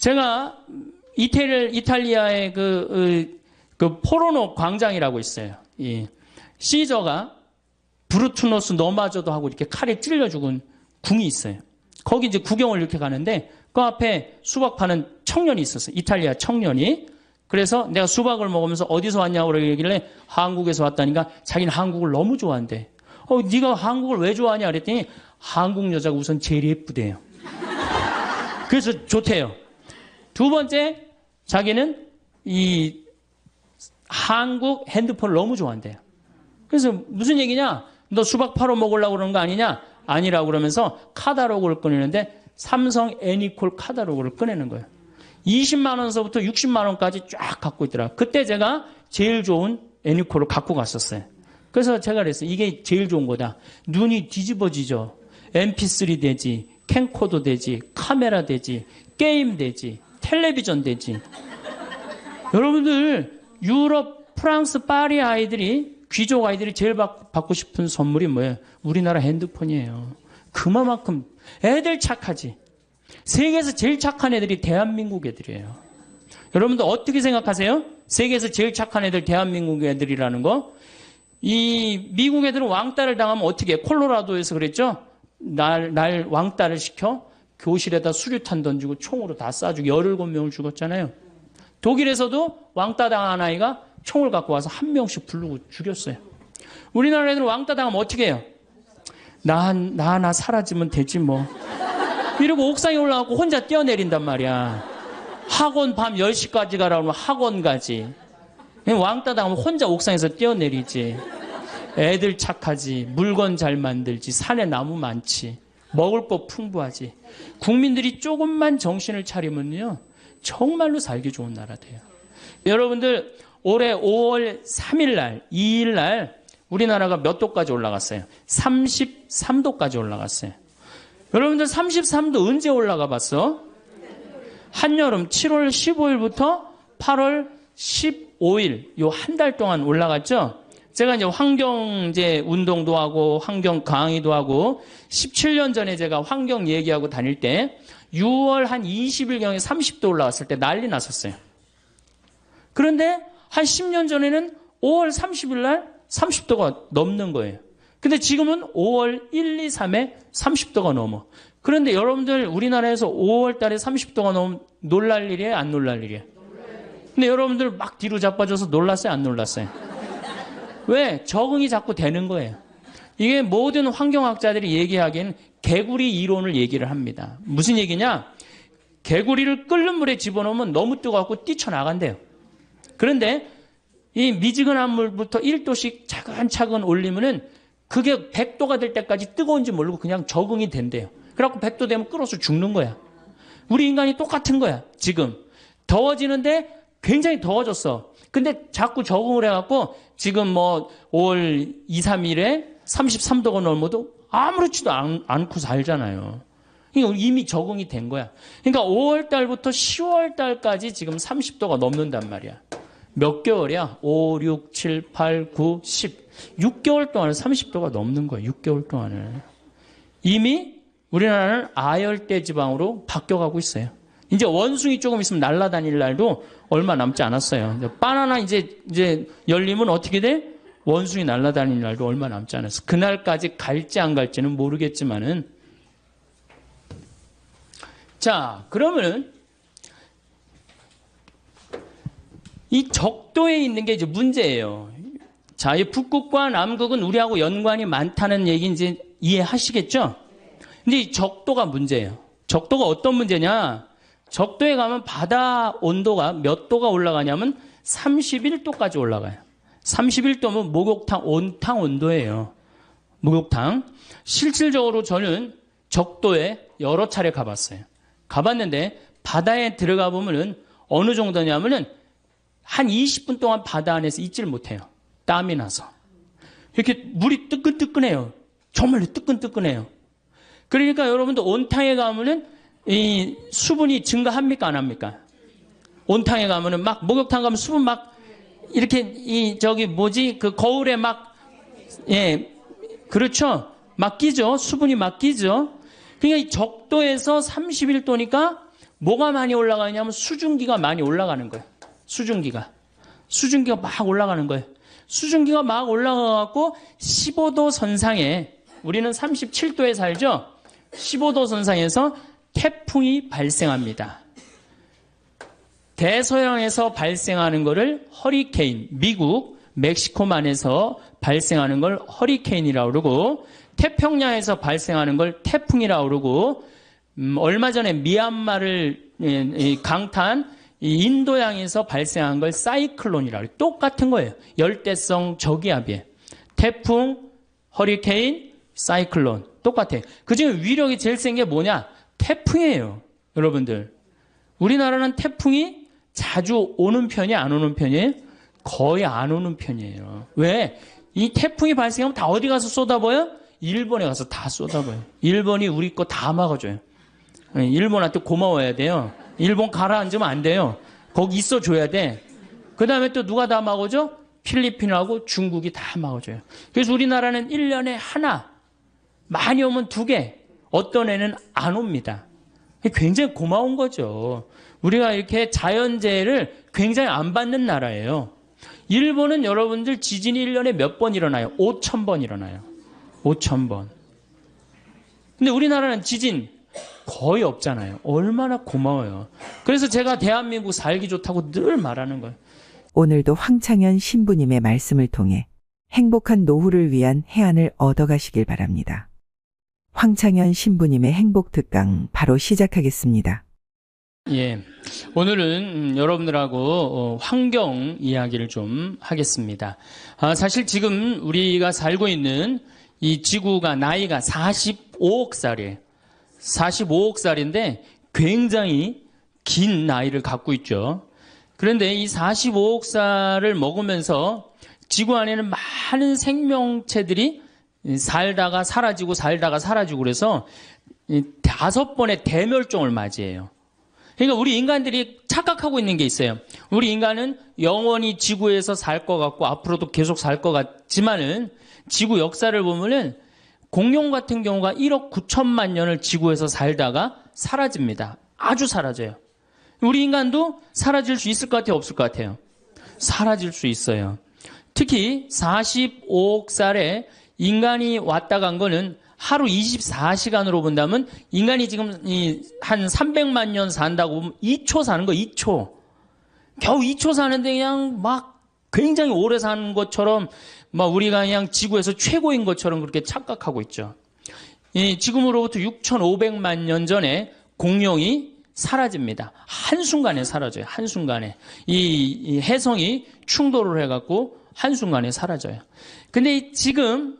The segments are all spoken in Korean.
제가 이탈리아의 그 포르노 광장이라고 있어요. 이 시저가 브루투노스 너마저도 하고 이렇게 칼에 찔려 죽은 궁이 있어요. 거기 이제 구경을 이렇게 가는데 그 앞에 수박 파는 청년이 있었어요. 이탈리아 청년이. 그래서 내가 수박을 먹으면서 어디서 왔냐고 그러길래 한국에서 왔다니까 자기는 한국을 너무 좋아한대. 네가 한국을 왜 좋아하냐 그랬더니 한국 여자가 우선 제일 예쁘대요. 그래서 좋대요. 두 번째, 자기는 이 한국 핸드폰을 너무 좋아한대요. 그래서 무슨 얘기냐? 너 수박 팔아 먹으려고 그러는 거 아니냐? 아니라고 그러면서 카탈로그를 꺼내는데 삼성 애니콜 카탈로그를 꺼내는 거예요. 20만 원서부터 60만 원까지 쫙 갖고 있더라. 그때 제가 제일 좋은 애니콜을 갖고 갔었어요. 그래서 제가 그랬어요. 이게 제일 좋은 거다. 눈이 뒤집어지죠. MP3 되지, 캠코더 되지, 카메라 되지, 게임 되지, 텔레비전 되지. 여러분들 유럽, 프랑스, 파리 아이들이 귀족 아이들이 제일 받고 싶은 선물이 뭐예요? 우리나라 핸드폰이에요. 그만큼 애들 착하지. 세계에서 제일 착한 애들이 대한민국 애들이에요. 여러분들 어떻게 생각하세요? 세계에서 제일 착한 애들 대한민국 애들이라는 거? 이 미국 애들은 왕따를 당하면 어떻게 해? 콜로라도에서 그랬죠? 날 왕따를 시켜 교실에다 수류탄 던지고 총으로 다 쏴주고 17명을 죽었잖아요. 독일에서도 왕따 당한 아이가 총을 갖고 와서 한 명씩 부르고 죽였어요. 우리나라 애들은 왕따 당하면 어떻게 해요? 나 하나 사라지면 되지 뭐. 이러고 옥상에 올라가고 혼자 뛰어내린단 말이야. 학원 밤 10시까지 가라고 하면 학원 가지. 왕따 당하면 혼자 옥상에서 뛰어내리지. 애들 착하지. 물건 잘 만들지. 산에 나무 많지. 먹을 거 풍부하지. 국민들이 조금만 정신을 차리면요. 정말로 살기 좋은 나라 돼요. 여러분들 올해 5월 3일 날, 2일 날 우리나라가 몇 도까지 올라갔어요? 33도까지 올라갔어요. 여러분들 33도 언제 올라가 봤어? 한여름 7월 15일부터 8월 15일 요 한 달 동안 올라갔죠? 제가 이제 환경 이제 운동도 하고 환경 강의도 하고 17년 전에 제가 환경 얘기하고 다닐 때 6월 한 20일경에 30도 올라왔을 때 난리 났었어요. 그런데 한 10년 전에는 5월 30일 날 30도가 넘는 거예요. 근데 지금은 5월 1, 2, 3에 30도가 넘어. 그런데 여러분들 우리나라에서 5월 달에 30도가 넘으면 놀랄 일이에요? 안 놀랄 일이에요? 근데 여러분들 막 뒤로 자빠져서 놀랐어요? 안 놀랐어요? 왜? 적응이 자꾸 되는 거예요. 이게 모든 환경학자들이 얘기하기에는 개구리 이론을 얘기를 합니다. 무슨 얘기냐? 개구리를 끓는 물에 집어넣으면 너무 뜨거워서 뛰쳐나간대요. 그런데 이 미지근한 물부터 1도씩 차근차근 올리면은 그게 100도가 될 때까지 뜨거운지 모르고 그냥 적응이 된대요. 그래갖고 100도 되면 끓어서 죽는 거야. 우리 인간이 똑같은 거야. 지금 더워지는데 굉장히 더워졌어. 근데 자꾸 적응을 해갖고 지금 뭐 5월 2, 3일에 33도가 넘어도 아무렇지도 않고 살잖아요. 그러니까 이미 적응이 된 거야. 그러니까 5월 달부터 10월 달까지 지금 30도가 넘는단 말이야. 몇 개월이야? 5, 6, 7, 8, 9, 10. 6개월 동안에 30도가 넘는 거야. 6개월 동안을. 이미 우리나라는 아열대 지방으로 바뀌어가고 있어요. 이제 원숭이 조금 있으면 날아다닐 날도 얼마 남지 않았어요. 바나나 이제 열리면 어떻게 돼? 원숭이 날아다닐 날도 얼마 남지 않았어. 그날까지 갈지 안 갈지는 모르겠지만은. 자, 그러면은 이 적도에 있는 게 이제 문제예요. 자, 이 북극과 남극은 우리하고 연관이 많다는 얘기 이제 이해하시겠죠? 근데 이 적도가 문제예요. 적도가 어떤 문제냐? 적도에 가면 바다 온도가 몇 도가 올라가냐면 31도까지 올라가요. 31도면 목욕탕 온탕 온도예요. 목욕탕. 실질적으로 저는 적도에 여러 차례 가봤어요. 가봤는데 바다에 들어가 보면은 어느 정도냐면은 한 20분 동안 바다 안에서 있질 못해요. 땀이 나서. 이렇게 물이 뜨끈뜨끈해요. 정말로 뜨끈뜨끈해요. 그러니까 여러분들 온탕에 가면은 이 수분이 증가합니까? 안 합니까? 온탕에 가면은 막 목욕탕 가면 수분 막 이렇게 그 거울에 막 그렇죠. 막 끼죠. 수분이 막 끼죠. 그러니까 이 적도에서 31도니까 뭐가 많이 올라가냐면 수증기가 많이 올라가는 거예요. 수증기가 막 올라가는 거예요. 수증기가 막 올라가갖고 15도 선상에, 우리는 37도에 살죠? 15도 선상에서 태풍이 발생합니다. 대서양에서 발생하는 거를 허리케인, 미국, 멕시코만에서 발생하는 걸 허리케인이라고 그러고, 태평양에서 발생하는 걸 태풍이라고 그러고, 얼마 전에 미얀마를 강타한 이 인도양에서 발생한 걸 사이클론이라고 해요. 똑같은 거예요. 열대성 저기압이에요. 태풍, 허리케인, 사이클론 똑같아요. 그중에 위력이 제일 센 게 뭐냐? 태풍이에요. 여러분들, 우리나라는 태풍이 자주 오는 편이 안 오는 편이에요? 거의 안 오는 편이에요. 왜? 이 태풍이 발생하면 다 어디 가서 쏟아버려요? 일본에 가서 다 쏟아버려요. 일본이 우리 거 다 막아줘요. 일본한테 고마워야 돼요. 일본 가라앉으면 안 돼요. 거기 있어줘야 돼. 그 다음에 또 누가 다 막아줘? 필리핀하고 중국이 다 막아줘요. 그래서 우리나라는 1년에 하나, 많이 오면 2개, 어떤 애는 안 옵니다. 굉장히 고마운 거죠. 우리가 이렇게 자연재해를 굉장히 안 받는 나라예요. 일본은 여러분들 지진이 1년에 몇 번 일어나요? 5,000번 일어나요. 5,000번. 근데 우리나라는 지진 거의 없잖아요. 얼마나 고마워요. 그래서 제가 대한민국 살기 좋다고 늘 말하는 거예요. 오늘도 황창현 신부님의 말씀을 통해 행복한 노후를 위한 해안을 얻어가시길 바랍니다. 황창현 신부님의 행복 특강 바로 시작하겠습니다. 예, 오늘은 여러분들하고 환경 이야기를 좀 하겠습니다. 사실 지금 우리가 살고 있는 이 지구가 나이가 45억 살이에요. 45억 살인데 굉장히 긴 나이를 갖고 있죠. 그런데 이 45억 살을 먹으면서 지구 안에는 많은 생명체들이 살다가 사라지고 그래서 5번의 대멸종을 맞이해요. 그러니까 우리 인간들이 착각하고 있는 게 있어요. 우리 인간은 영원히 지구에서 살 것 같고 앞으로도 계속 살 것 같지만은 지구 역사를 보면은 공룡 같은 경우가 1억 9천만 년을 지구에서 살다가 사라집니다. 아주 사라져요. 우리 인간도 사라질 수 있을 것 같아요? 없을 것 같아요? 사라질 수 있어요. 특히 45억 살에 인간이 왔다 간 거는 하루 24시간으로 본다면 인간이 지금 한 300만 년 산다고 보면 2초 사는 거, 2초. 겨우 2초 사는데 그냥 막 굉장히 오래 사는 것처럼 막 우리가 그냥 지구에서 최고인 것처럼 그렇게 착각하고 있죠. 지금으로부터 6,500만 년 전에 공룡이 사라집니다. 한순간에 사라져요. 한순간에. 이 해성이 충돌을 해갖고 한순간에 사라져요. 근데 지금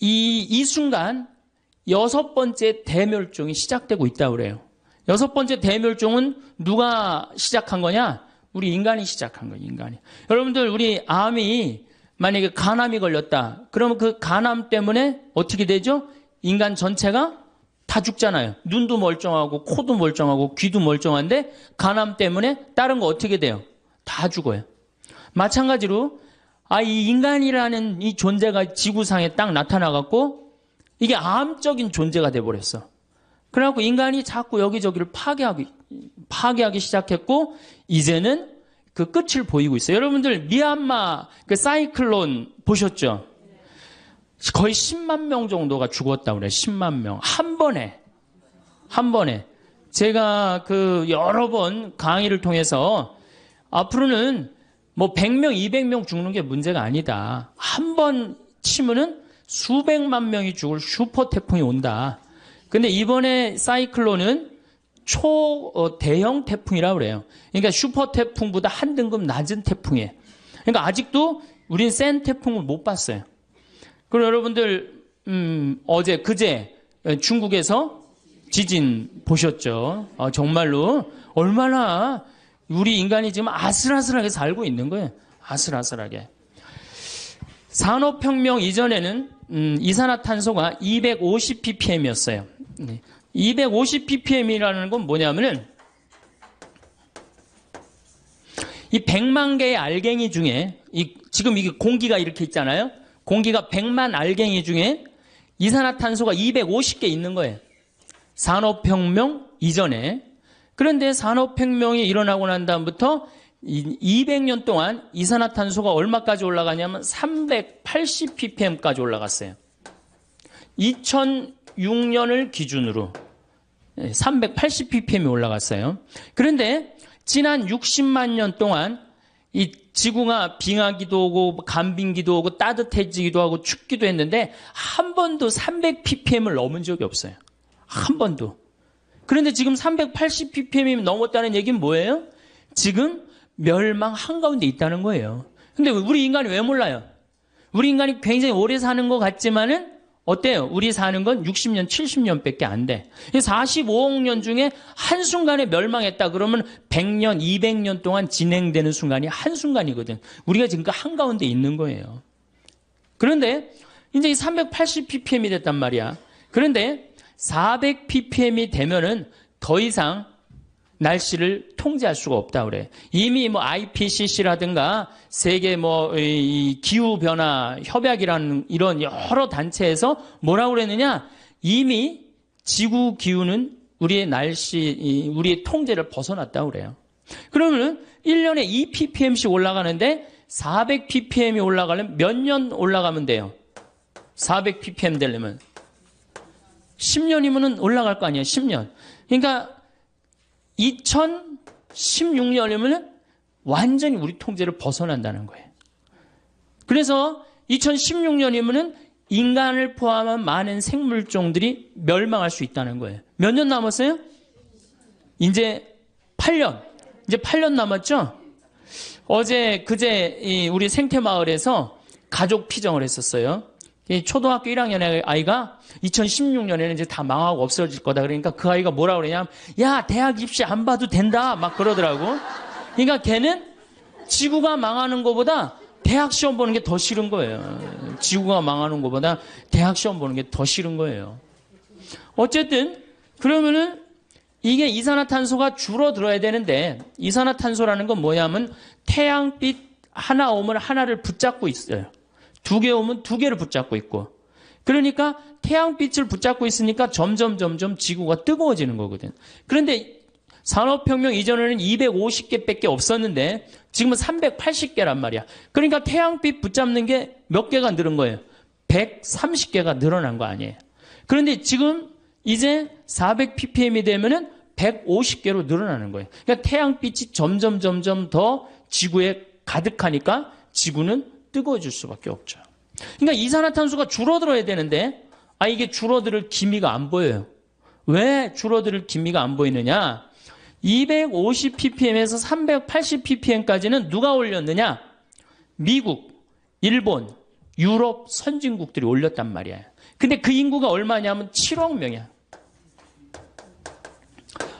이 순간 6번째 대멸종이 시작되고 있다고 그래요. 6번째 대멸종은 누가 시작한 거냐? 우리 인간이 시작한 거예요, 인간이. 여러분들, 우리 암이 만약에 간암이 걸렸다. 그러면 그 간암 때문에 어떻게 되죠? 인간 전체가 다 죽잖아요. 눈도 멀쩡하고, 코도 멀쩡하고, 귀도 멀쩡한데, 간암 때문에 다른 거 어떻게 돼요? 다 죽어요. 마찬가지로, 이 인간이라는 이 존재가 지구상에 딱 나타나갖고, 이게 암적인 존재가 돼버렸어. 그래갖고 인간이 자꾸 여기저기를 파괴하기 시작했고, 이제는 그 끝을 보이고 있어요. 여러분들, 미얀마 그 사이클론 보셨죠? 거의 10만 명 정도가 죽었다고 그래요. 10만 명. 한 번에. 제가 여러 번 강의를 통해서 앞으로는 뭐 100명, 200명 죽는 게 문제가 아니다. 한 번 치면은 수백만 명이 죽을 슈퍼 태풍이 온다. 근데 이번에 사이클론은 대형 태풍이라고 그래요. 그러니까 슈퍼 태풍보다 한 등급 낮은 태풍이에요. 그러니까 아직도 우린 센 태풍을 못 봤어요. 그리고 여러분들 그제 중국에서 지진 보셨죠? 정말로 얼마나 우리 인간이 지금 아슬아슬하게 살고 있는 거예요. 아슬아슬하게. 산업혁명 이전에는 이산화탄소가 250ppm이었어요. 250ppm이라는 건 뭐냐면은 이 100만 개의 알갱이 중에 지금 이게 공기가 이렇게 있잖아요. 공기가 100만 알갱이 중에 이산화탄소가 250개 있는 거예요. 산업혁명 이전에. 그런데 산업혁명이 일어나고 난 다음부터 200년 동안 이산화탄소가 얼마까지 올라가냐면 380ppm까지 올라갔어요. 2006년을 기준으로 380ppm이 올라갔어요. 그런데 지난 60만 년 동안 이 지구가 빙하기도 오고 간빙기도 오고 따뜻해지기도 하고 춥기도 했는데 한 번도 300ppm을 넘은 적이 없어요. 한 번도. 그런데 지금 380ppm이 넘었다는 얘기는 뭐예요? 지금 멸망 한가운데 있다는 거예요. 근데 우리 인간이 왜 몰라요? 우리 인간이 굉장히 오래 사는 것 같지만은 어때요? 우리 사는 건 60년, 70년밖에 안 돼. 45억 년 중에 한순간에 멸망했다 그러면 100년, 200년 동안 진행되는 순간이 한순간이거든. 우리가 지금 그 한가운데 있는 거예요. 그런데 이제 이 380ppm이 됐단 말이야. 그런데 400ppm이 되면은 더 이상 날씨를 통제할 수가 없다 그래. 이미 뭐 IPCC라든가 세계 이 기후 변화 협약이라는 이런 여러 단체에서 뭐라고 그랬느냐? 이미 지구 기후는 우리의 우리의 통제를 벗어났다고 그래요. 그러면 1년에 2ppm씩 올라가는데 400ppm이 올라가려면 몇 년 올라가면 돼요? 400ppm 되려면 10년이면은 올라갈 거 아니에요. 10년. 그러니까 2016년이면 완전히 우리 통제를 벗어난다는 거예요. 그래서 2016년이면 인간을 포함한 많은 생물종들이 멸망할 수 있다는 거예요. 몇 년 남았어요? 이제 8년. 이제 8년 남았죠? 그제 우리 생태마을에서 가족 피정을 했었어요. 초등학교 1학년의 아이가 2016년에는 이제 다 망하고 없어질 거다. 그러니까 그 아이가 뭐라 그러냐면, 야, 대학 입시 안 봐도 된다. 막 그러더라고. 그러니까 걔는 지구가 망하는 것보다 대학 시험 보는 게 더 싫은 거예요. 지구가 망하는 것보다 대학 시험 보는 게 더 싫은 거예요. 어쨌든, 그러면은 이게 이산화탄소가 줄어들어야 되는데, 이산화탄소라는 건 뭐냐면 태양빛 하나 오면 하나를 붙잡고 있어요. 2개 오면 2개를 붙잡고 있고. 그러니까 태양빛을 붙잡고 있으니까 점점 지구가 뜨거워지는 거거든. 그런데 산업혁명 이전에는 250개밖에 없었는데 지금은 380개란 말이야. 그러니까 태양빛 붙잡는 게 몇 개가 늘은 거예요? 130개가 늘어난 거 아니에요. 그런데 지금 이제 400ppm이 되면은 150개로 늘어나는 거예요. 그러니까 태양빛이 점점 더 지구에 가득하니까 지구는 뜨거워질 수밖에 없죠. 그러니까 이산화탄소가 줄어들어야 되는데 이게 줄어들 기미가 안 보여요. 왜 줄어들 기미가 안 보이느냐? 250ppm에서 380ppm까지는 누가 올렸느냐? 미국, 일본, 유럽 선진국들이 올렸단 말이에요. 근데 그 인구가 얼마냐면 7억 명이야.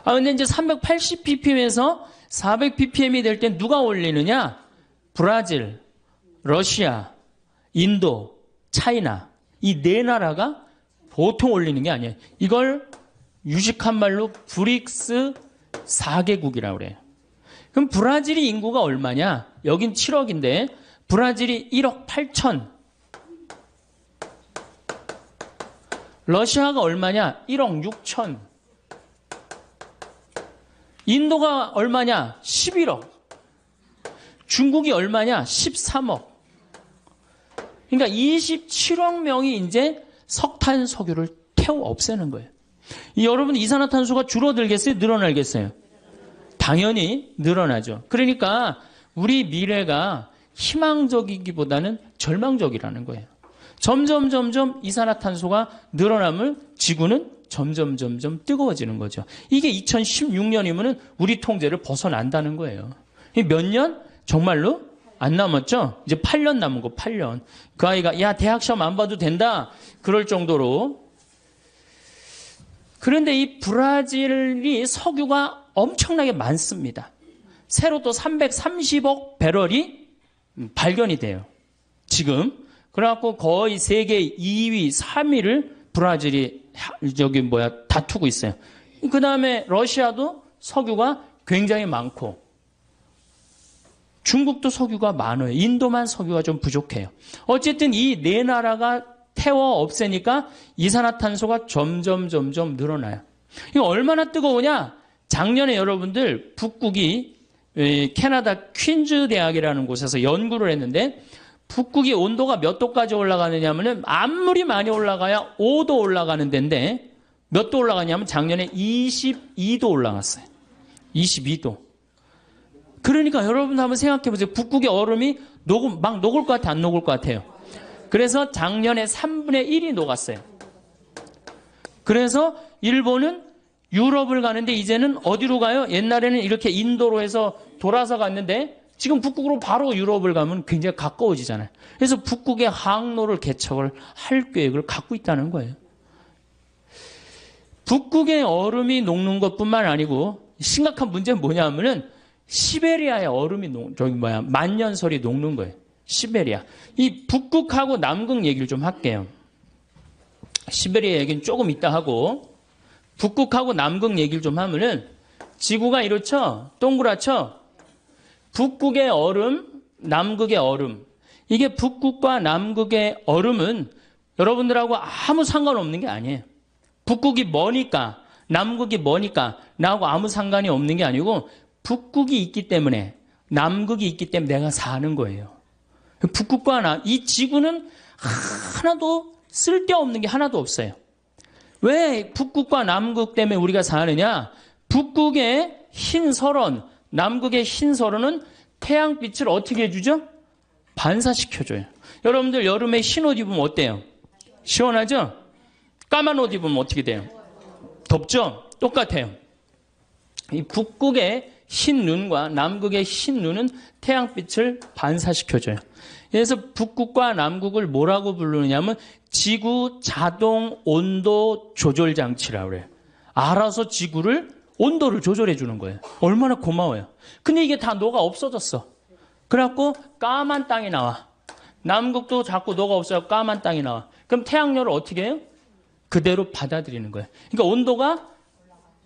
근데 이제 380ppm에서 400ppm이 될 때 누가 올리느냐? 브라질, 러시아, 인도, 차이나 이 네 나라가 보통 올리는 게 아니에요. 이걸 유식한 말로 브릭스 4개국이라고 그래요. 그럼 브라질이 인구가 얼마냐? 여긴 7억인데 브라질이 1억 8천. 러시아가 얼마냐? 1억 6천. 인도가 얼마냐? 11억. 중국이 얼마냐? 13억. 그러니까 27억 명이 이제 석탄, 석유를 태워 없애는 거예요. 여러분 이산화탄소가 줄어들겠어요? 늘어나겠어요? 당연히 늘어나죠. 그러니까 우리 미래가 희망적이기보다는 절망적이라는 거예요. 점점 이산화탄소가 늘어나면 지구는 점점 뜨거워지는 거죠. 이게 2016년이면 우리 통제를 벗어난다는 거예요. 몇 년? 정말로 안 남았죠? 이제 8년 남은 거, 8년. 그 아이가, 야, 대학 시험 안 봐도 된다. 그럴 정도로. 그런데 이 브라질이 석유가 엄청나게 많습니다. 새로 또 330억 배럴이 발견이 돼요. 지금. 그래갖고 거의 세계 2위, 3위를 브라질이 다투고 있어요. 그 다음에 러시아도 석유가 굉장히 많고, 중국도 석유가 많아요. 인도만 석유가 좀 부족해요. 어쨌든 이 네 나라가 태워 없애니까 이산화탄소가 점점 늘어나요. 이거 얼마나 뜨거우냐? 작년에 여러분들 북극이 캐나다 퀸즈 대학이라는 곳에서 연구를 했는데 북극이 온도가 몇 도까지 올라가느냐 하면은 아무리 많이 올라가야 5도 올라가는 데인데 몇 도 올라가냐면 작년에 22도 올라갔어요. 22도. 그러니까 여러분 한번 생각해 보세요. 북극의 얼음이 막 녹을 것 같아, 안 녹을 것 같아요? 그래서 작년에 3분의 1이 녹았어요. 그래서 일본은 유럽을 가는데 이제는 어디로 가요? 옛날에는 이렇게 인도로 해서 돌아서 갔는데 지금 북극으로 바로 유럽을 가면 굉장히 가까워지잖아요. 그래서 북극의 항로를 개척을 할 계획을 갖고 있다는 거예요. 북극의 얼음이 녹는 것뿐만 아니고 심각한 문제는 뭐냐면은 시베리아의 얼음이 만년설이 녹는 거예요. 시베리아. 이 북극하고 남극 얘기를 좀 할게요. 시베리아 얘기는 조금 이따 하고 북극하고 남극 얘기를 좀 하면은 지구가 이렇죠? 동그랗죠? 북극의 얼음, 남극의 얼음. 이게 북극과 남극의 얼음은 여러분들하고 아무 상관없는 게 아니에요. 북극이 머니까, 남극이 머니까 나하고 아무 상관이 없는 게 아니고 북극이 있기 때문에, 남극이 있기 때문에 내가 사는 거예요. 북극과 이 지구는 하나도 쓸데없는 게 하나도 없어요. 왜 북극과 남극 때문에 우리가 사느냐? 북극의 흰 설원, 남극의 흰 설원은 태양빛을 어떻게 해주죠? 반사시켜줘요. 여러분들 여름에 흰 옷 입으면 어때요? 시원하죠? 까만 옷 입으면 어떻게 돼요? 덥죠? 똑같아요. 이 북극의 흰 눈과 남극의 흰 눈은 태양빛을 반사시켜줘요. 그래서 북극과 남극을 뭐라고 부르느냐면 지구 자동 온도 조절 장치라고 그래요. 알아서 지구를 온도를 조절해 주는 거예요. 얼마나 고마워요. 근데 이게 다 녹아 없어졌어. 그래갖고 까만 땅이 나와. 남극도 자꾸 녹아 없어요. 까만 땅이 나와. 그럼 태양열을 어떻게 해요? 그대로 받아들이는 거예요. 그러니까 온도가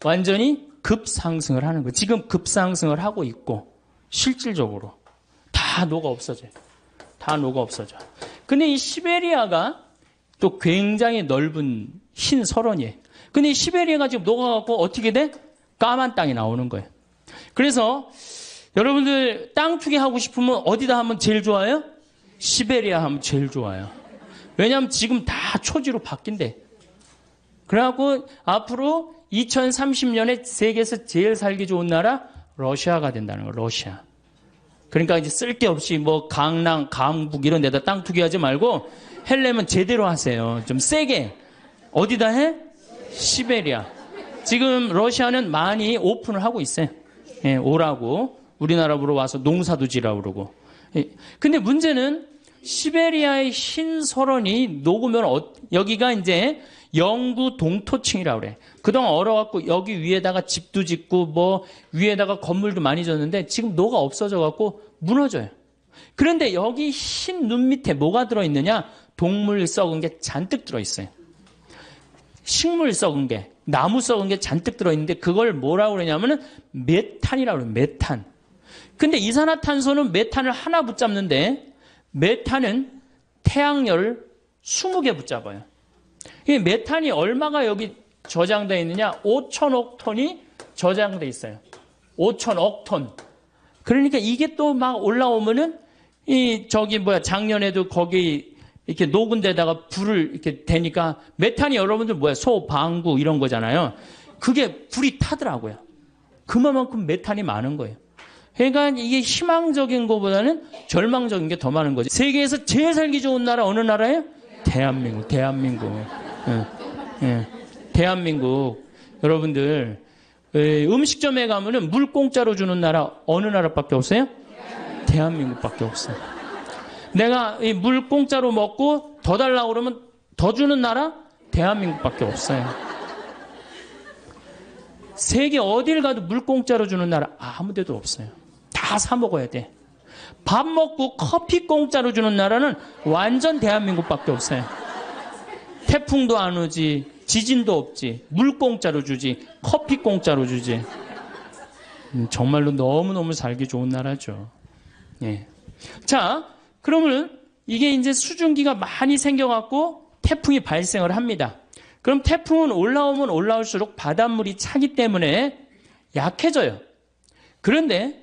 완전히 급상승을 하는 거예요. 지금 급상승을 하고 있고 실질적으로 다 녹아 없어져요. 다 녹아 없어져. 근데 이 시베리아가 또 굉장히 넓은 흰 설원이에요. 근데 이 시베리아가 지금 녹아갖고 어떻게 돼? 까만 땅이 나오는 거예요. 그래서 여러분들 땅 투기 하고 싶으면 어디다 하면 제일 좋아요? 시베리아 하면 제일 좋아요. 왜냐하면 지금 다 초지로 바뀐대. 그래갖고 앞으로 2030년에 세계에서 제일 살기 좋은 나라 러시아가 된다는 거예요. 러시아. 그러니까 이제 쓸데없이 뭐 강남, 강북 이런 데다 땅 투기하지 말고 헬려면 제대로 하세요. 좀 세게. 어디다 해? 시베리아. 지금 러시아는 많이 오픈을 하고 있어요. 예, 오라고. 우리나라로 와서 농사도 지라고 그러고. 예. 근데 문제는 시베리아의 흰 설원이 녹으면 여기가 이제 영구 동토층이라고 그래. 그동안 얼어갖고 여기 위에다가 집도 짓고 뭐 위에다가 건물도 많이 졌는데 지금 녹아 없어져갖고 무너져요. 그런데 여기 흰 눈 밑에 뭐가 들어있느냐? 동물 썩은 게 잔뜩 들어있어요. 식물 썩은 게, 나무 썩은 게 잔뜩 들어있는데 그걸 뭐라고 그러냐면은 메탄이라고 그래요. 메탄. 근데 이산화탄소는 메탄을 하나 붙잡는데 메탄은 태양열을 20개 붙잡아요. 이 메탄이 얼마가 여기 저장되어 있느냐? 5천억 톤이 저장되어 있어요. 5천억 톤. 그러니까 이게 또 막 올라오면은 작년에도 거기 이렇게 녹은 데다가 불을 이렇게 대니까 메탄이 여러분들 소, 방구 이런 거잖아요. 그게 불이 타더라고요. 그만큼 메탄이 많은 거예요. 그러니까 이게 희망적인 것보다는 절망적인 게 더 많은 거죠. 세계에서 제일 살기 좋은 나라 어느 나라예요? 대한민국. 대한민국. 여러분들 음식점에 가면은 물 공짜로 주는 나라 어느 나라밖에 없어요? 대한민국밖에 없어요. 내가 이 물 공짜로 먹고 더 달라고 그러면 더 주는 나라? 대한민국밖에 없어요. 세계 어딜 가도 물 공짜로 주는 나라 아무 데도 없어요. 다 사 먹어야 돼. 밥 먹고 커피 공짜로 주는 나라는 완전 대한민국밖에 없어요. 태풍도 안 오지, 지진도 없지, 물 공짜로 주지, 커피 공짜로 주지. 정말로 너무너무 살기 좋은 나라죠. 예. 자, 그러면 이게 이제 수증기가 많이 생겨갖고 태풍이 발생을 합니다. 그럼 태풍은 올라오면 올라올수록 바닷물이 차기 때문에 약해져요. 그런데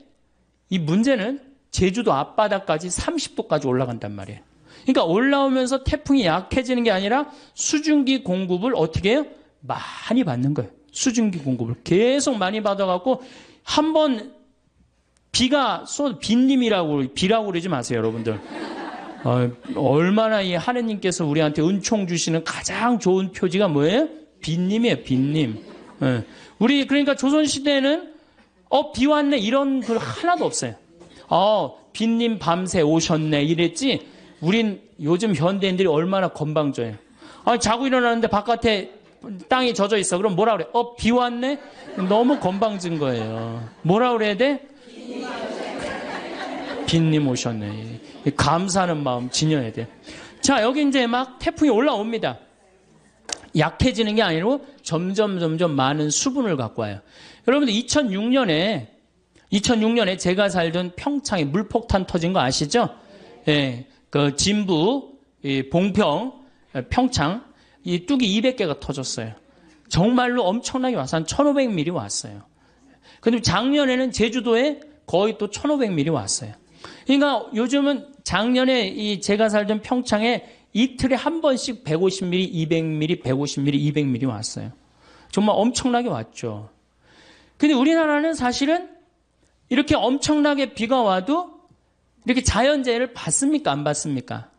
이 문제는 제주도 앞바다까지 30도까지 올라간단 말이에요. 그러니까 올라오면서 태풍이 약해지는 게 아니라 수증기 공급을 어떻게 해요? 많이 받는 거예요. 수증기 공급을 계속 많이 받아갖고 한번 비가 비라고 그러지 마세요, 여러분들. 얼마나 이 하느님께서 우리한테 은총 주시는 가장 좋은 표지가 뭐예요? 빈님이에요, 빈님. 예. 우리 그러니까 조선시대에는 비 왔네 이런 글 하나도 없어요. 빈님 밤새 오셨네 이랬지. 우린 요즘 현대인들이 얼마나 건방져요. 자고 일어나는데 바깥에 땅이 젖어 있어. 그럼 뭐라 그래? 비 왔네? 너무 건방진 거예요. 뭐라 그래야 돼? 빈님 오셨네. 감사하는 마음 지녀야 돼. 자, 여기 이제 막 태풍이 올라옵니다. 약해지는 게 아니고 점점 많은 수분을 갖고 와요. 여러분들 2006년에 제가 살던 평창에 물폭탄 터진 거 아시죠? 예, 그 진부, 봉평, 평창 이 뚝이 200개가 터졌어요. 정말로 엄청나게 와서 한 1,500mm 왔어요. 근데 작년에는 제주도에 거의 또 1,500mm 왔어요. 그러니까 요즘은 작년에 제가 살던 평창에 이틀에 한 번씩 150mm, 200mm, 150mm, 200mm 왔어요. 정말 엄청나게 왔죠. 근데 우리나라는 사실은 이렇게 엄청나게 비가 와도 이렇게 자연재해를 받습니까? 안 받습니까?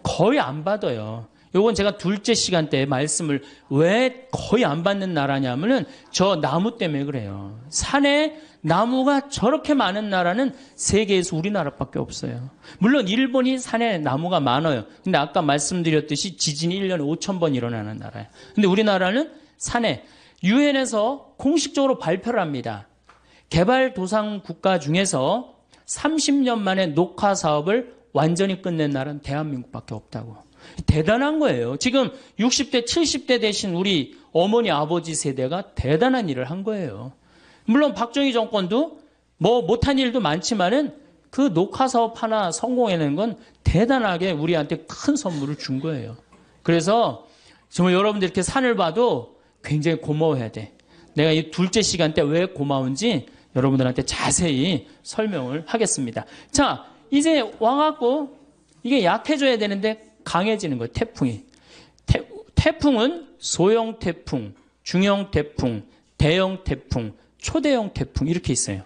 거의 안 받아요. 요건 제가 둘째 시간 때 말씀을 왜 거의 안 받는 나라냐면은 저 나무 때문에 그래요. 산에 나무가 저렇게 많은 나라는 세계에서 우리나라밖에 없어요. 물론 일본이 산에 나무가 많아요. 근데 아까 말씀드렸듯이 지진이 1년에 5,000번 일어나는 나라예요. 근데 우리나라는 산에 유엔에서 공식적으로 발표를 합니다. 개발도상 국가 중에서 30년 만에 녹화 사업을 완전히 끝낸 나라는 대한민국밖에 없다고. 대단한 거예요. 지금 60대, 70대 되신 우리 어머니, 아버지 세대가 대단한 일을 한 거예요. 물론 박정희 정권도 뭐 못한 일도 많지만은 그 녹화 사업 하나 성공해낸 건 대단하게 우리한테 큰 선물을 준 거예요. 그래서 정말 여러분들 이렇게 산을 봐도 굉장히 고마워해야 돼. 내가 이 둘째 시간 때 왜 고마운지 여러분들한테 자세히 설명을 하겠습니다. 자, 이제 와갖고 이게 약해져야 되는데 강해지는 거예요. 태풍이. 태풍은 소형 태풍, 중형 태풍, 대형 태풍, 초대형 태풍 이렇게 있어요.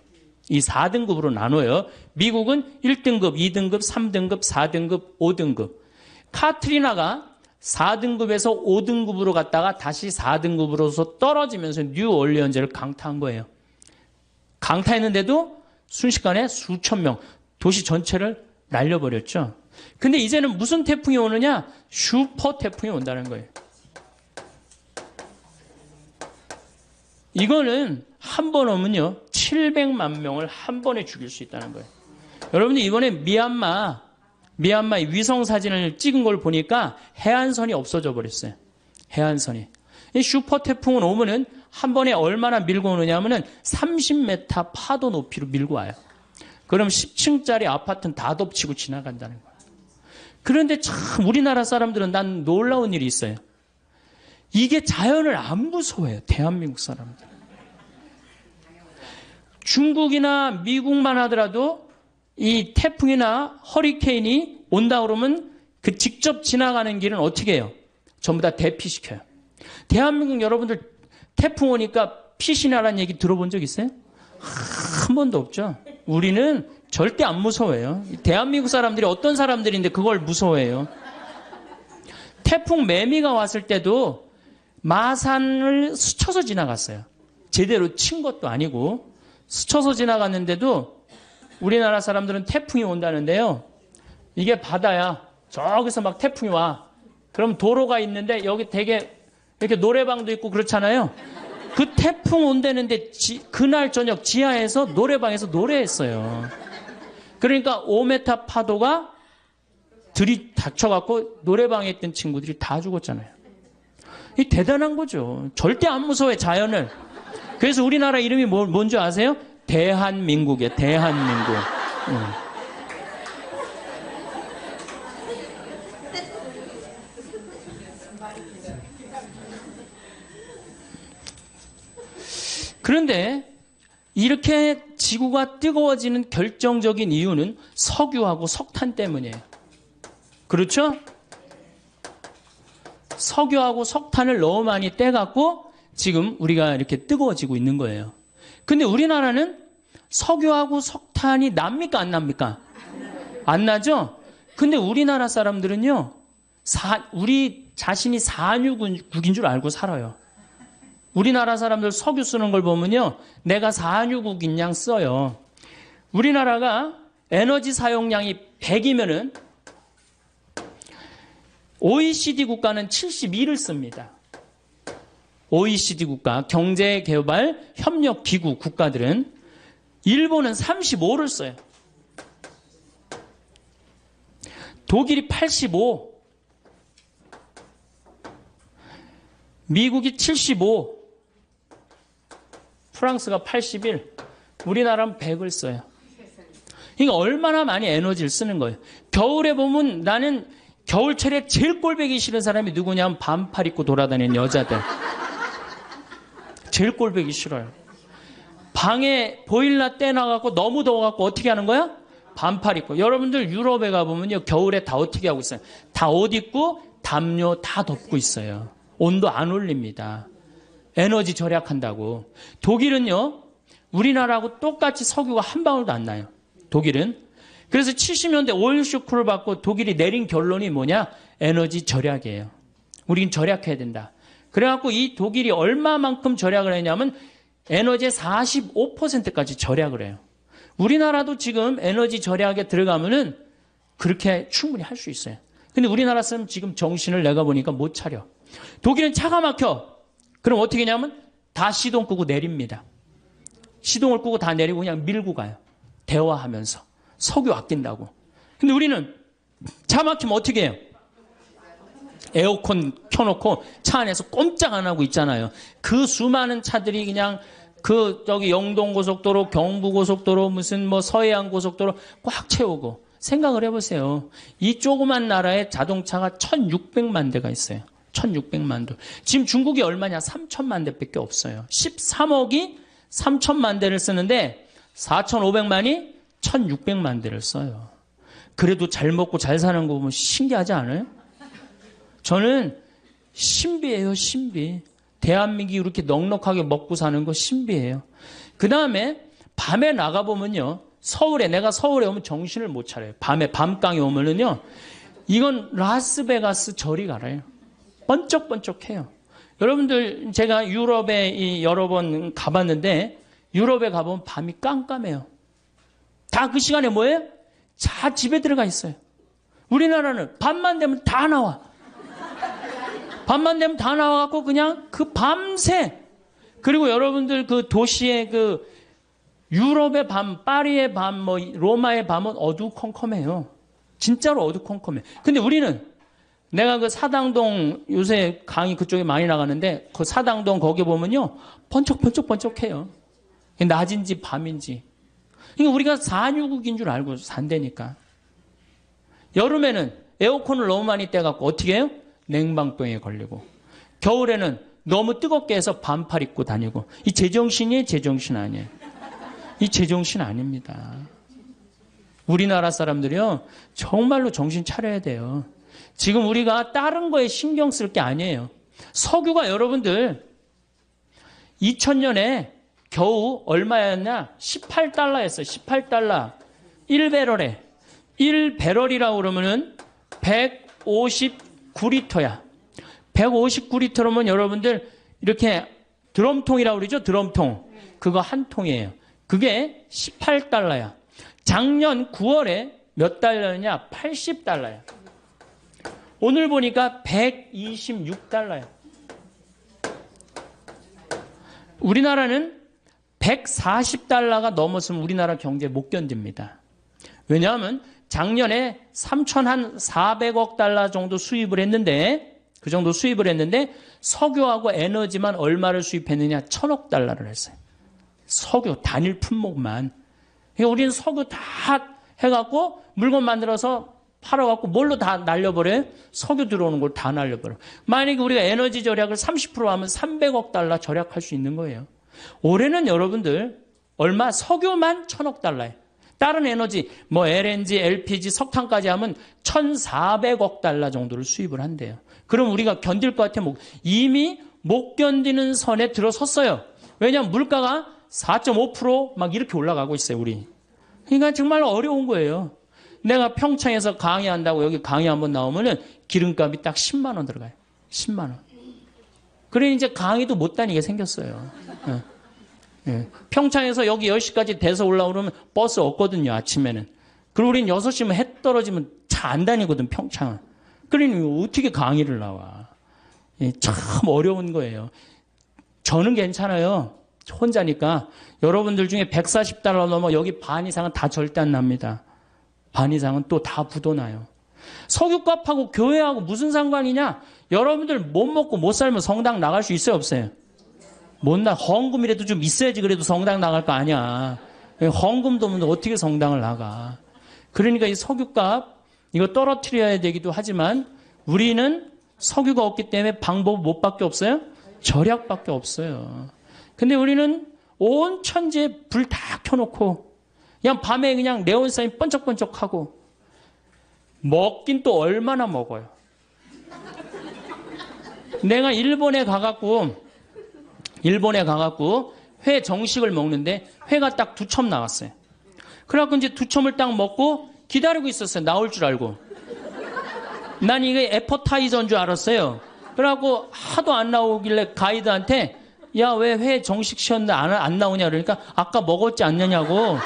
이 4등급으로 나눠요. 미국은 1등급, 2등급, 3등급, 4등급, 5등급. 카트리나가 4등급에서 5등급으로 갔다가 다시 4등급으로서 떨어지면서 뉴올리언즈를 강타한 거예요. 강타했는데도 순식간에 수천 명, 도시 전체를 날려버렸죠. 근데 이제는 무슨 태풍이 오느냐? 슈퍼 태풍이 온다는 거예요. 이거는 한 번 오면요 700만 명을 한 번에 죽일 수 있다는 거예요. 여러분들 이번에 미얀마의 위성 사진을 찍은 걸 보니까 해안선이 없어져 버렸어요. 해안선이. 이 슈퍼 태풍은 오면은 한 번에 얼마나 밀고 오느냐면은 30m 파도 높이로 밀고 와요. 그럼 10층짜리 아파트는 다 덮치고 지나간다는 거예요. 그런데 참 우리나라 사람들은 난 놀라운 일이 있어요. 이게 자연을 안 무서워해요. 대한민국 사람들. 중국이나 미국만 하더라도 이 태풍이나 허리케인이 온다 그러면 그 직접 지나가는 길은 어떻게 해요? 전부 다 대피시켜요. 대한민국 여러분들 태풍 오니까 피신이 나라는 얘기 들어본 적 있어요? 한 번도 없죠. 우리는 절대 안 무서워해요. 대한민국 사람들이 어떤 사람들인데 그걸 무서워해요. 태풍 매미가 왔을 때도 마산을 스쳐서 지나갔어요. 제대로 친 것도 아니고 스쳐서 지나갔는데도 우리나라 사람들은 태풍이 온다는데요. 이게 바다야. 저기서 막 태풍이 와. 그럼 도로가 있는데 여기 되게 이렇게 노래방도 있고 그렇잖아요. 그 태풍 온다는데 그날 저녁 지하에서 노래방에서 노래했어요. 그러니까 5m 파도가 들이닥쳐갖고 노래방에 있던 친구들이 다 죽었잖아요. 이 대단한 거죠. 절대 안 무서워해 자연을. 그래서 우리나라 이름이 뭔지 아세요? 대한민국이에요. 대한민국. 그런데 이렇게 지구가 뜨거워지는 결정적인 이유는 석유하고 석탄 때문이에요. 그렇죠? 석유하고 석탄을 너무 많이 떼갖고 지금 우리가 이렇게 뜨거워지고 있는 거예요. 근데 우리나라는 석유하고 석탄이 납니까? 안 납니까? 안 나죠? 근데 우리나라 사람들은요, 우리 자신이 산유국인 줄 알고 살아요. 우리나라 사람들 석유 쓰는 걸 보면요, 내가 산유국인 양 써요. 우리나라가 에너지 사용량이 100이면은 OECD 국가는 72를 씁니다. OECD 국가, 경제개발협력기구 국가들은 일본은 35를 써요. 독일이 85, 미국이 75, 프랑스가 81, 우리나라는 100을 써요. 그러니까 얼마나 많이 에너지를 쓰는 거예요. 겨울에 보면 나는 겨울철에 제일 꼴보기 싫은 사람이 누구냐면 반팔 입고 돌아다니는 여자들. 제일 꼴보기 싫어요. 방에 보일러 떼나가고 너무 더워갖고 어떻게 하는 거야? 반팔 입고. 여러분들 유럽에 가보면요, 겨울에 다 어떻게 하고 있어요? 다 옷 입고 담요 다 덮고 있어요. 온도 안 올립니다. 에너지 절약한다고. 독일은요, 우리나라하고 똑같이 석유가 한 방울도 안 나요. 독일은. 그래서 70년대 오일 쇼크를 받고 독일이 내린 결론이 뭐냐? 에너지 절약이에요. 우린 절약해야 된다. 그래갖고 이 독일이 얼마만큼 절약을 했냐면 에너지의 45%까지 절약을 해요. 우리나라도 지금 에너지 절약에 들어가면은 그렇게 충분히 할 수 있어요. 근데 우리나라 사람 지금 정신을 내가 보니까 못 차려. 독일은 차가 막혀. 그럼 어떻게 하냐면 다 시동 끄고 내립니다. 시동을 끄고 다 내리고 그냥 밀고 가요. 대화하면서. 석유 아낀다고. 근데 우리는 차 막히면 어떻게 해요? 에어컨 켜놓고 차 안에서 꼼짝 안 하고 있잖아요. 그 수많은 차들이 그냥 저기 영동고속도로, 경부고속도로, 무슨 뭐 서해안고속도로 꽉 채우고. 생각을 해보세요. 이 조그만 나라에 자동차가 1600만 대가 있어요. 1600만 대. 지금 중국이 얼마냐? 3000만 대밖에 없어요. 13억이 3000만 대를 쓰는데 4500만이 1600만 대를 써요. 그래도 잘 먹고 잘 사는 거 보면 신기하지 않아요? 저는 신비해요, 신비. 대한민국이 이렇게 넉넉하게 먹고 사는 거 신비해요. 그 다음에 밤에 나가보면요, 내가 서울에 오면 정신을 못 차려요. 밤에 밤강에 오면은요, 이건 라스베가스 저리 가라요. 번쩍번쩍해요. 여러분들, 제가 유럽에 여러 번 가봤는데, 유럽에 가보면 밤이 깜깜해요. 다 그 시간에 뭐예요? 다 집에 들어가 있어요. 우리나라는 밤만 되면 다 나와. 밤만 되면 다 나와갖고 그냥 그 밤새. 그리고 여러분들 그 도시의 그 유럽의 밤, 파리의 밤, 뭐 로마의 밤은 어두컴컴해요. 진짜로 어두컴컴해. 근데 우리는 내가 그 사당동 요새 강의 그쪽에 많이 나가는데 그 사당동 거기 보면요, 번쩍번쩍번쩍해요. 낮인지 밤인지. 그러니까 우리가 산유국인 줄 알고 산다니까. 여름에는 에어컨을 너무 많이 떼갖고 어떻게 해요? 냉방병에 걸리고. 겨울에는 너무 뜨겁게 해서 반팔 입고 다니고. 이 제정신이에요? 제정신 아니에요? 이 제정신 아닙니다. 우리나라 사람들이요, 정말로 정신 차려야 돼요. 지금 우리가 다른 거에 신경 쓸 게 아니에요. 석유가 여러분들 2000년에 겨우 얼마였냐? 18달러였어요. 18달러. 1배럴에. 1배럴이라고 그러면은 159리터야. 159리터면 여러분들 이렇게 드럼통이라고 그러죠? 드럼통. 그거 한 통이에요. 그게 18달러야. 작년 9월에 몇 달러냐? 80달러야. 오늘 보니까 126달러야. 우리나라는 140달러가 넘었으면 우리나라 경제 못 견딥니다. 왜냐하면 작년에 3,400억 달러 정도 수입을 했는데, 그 정도 수입을 했는데 석유하고 에너지만 얼마를 수입했느냐? 1,000억 달러를 했어요. 석유 단일 품목만. 그러니까 우리는 석유 다 해갖고 물건 만들어서 팔아갖고 뭘로 다 날려버려요? 석유 들어오는 걸 다 날려버려요. 만약에 우리가 에너지 절약을 30% 하면 300억 달러 절약할 수 있는 거예요. 올해는 여러분들 얼마? 석유만 1000억 달러예요. 다른 에너지, 뭐 LNG, LPG, 석탄까지 하면 1400억 달러 정도를 수입을 한대요. 그럼 우리가 견딜 것 같아요? 이미 못 견디는 선에 들어섰어요. 왜냐하면 물가가 4.5% 이렇게 올라가고 있어요, 우리. 그러니까 정말 어려운 거예요. 내가 평창에서 강의한다고 여기 강의 한번 나오면은 기름값이 딱 10만 원 들어가요. 10만 원. 그래 이제 강의도 못 다니게 생겼어요. 예. 평창에서 여기 10시까지 돼서 올라오면 버스 없거든요, 아침에는. 그리고 우린 6시면 해 떨어지면 차 안 다니거든, 평창은. 그러니 어떻게 강의를 나와. 예, 참 어려운 거예요. 저는 괜찮아요. 혼자니까. 여러분들 중에 140달러 넘어 여기 반 이상은 다 절대 안 납니다. 반 이상은 또 다 부도나요. 석유값하고 교회하고 무슨 상관이냐? 여러분들 못 먹고 못 살면 성당 나갈 수 있어요, 없어요? 못 나. 헌금이라도 좀 있어야지 그래도 성당 나갈 거 아니야. 헌금도 없는데 어떻게 성당을 나가. 그러니까 이 석유값 이거 떨어뜨려야 되기도 하지만 우리는 석유가 없기 때문에 방법 뭐밖에 없어요? 절약밖에 없어요. 근데 우리는 온 천지에 불 다 켜놓고 그냥 밤에 그냥 네온사인 번쩍번쩍하고 먹긴 또 얼마나 먹어요. 내가 일본에 가갖고 회 정식을 먹는데 회가 딱 2첩 나왔어요. 그래갖고 이제 2첩을 딱 먹고 기다리고 있었어요. 나올 줄 알고. 난 이게 애퍼타이저인 줄 알았어요. 그래갖고 하도 안 나오길래 가이드한테 야, 왜 회 정식 시켰는데 안 나오냐 그러니까 아까 먹었지 않느냐고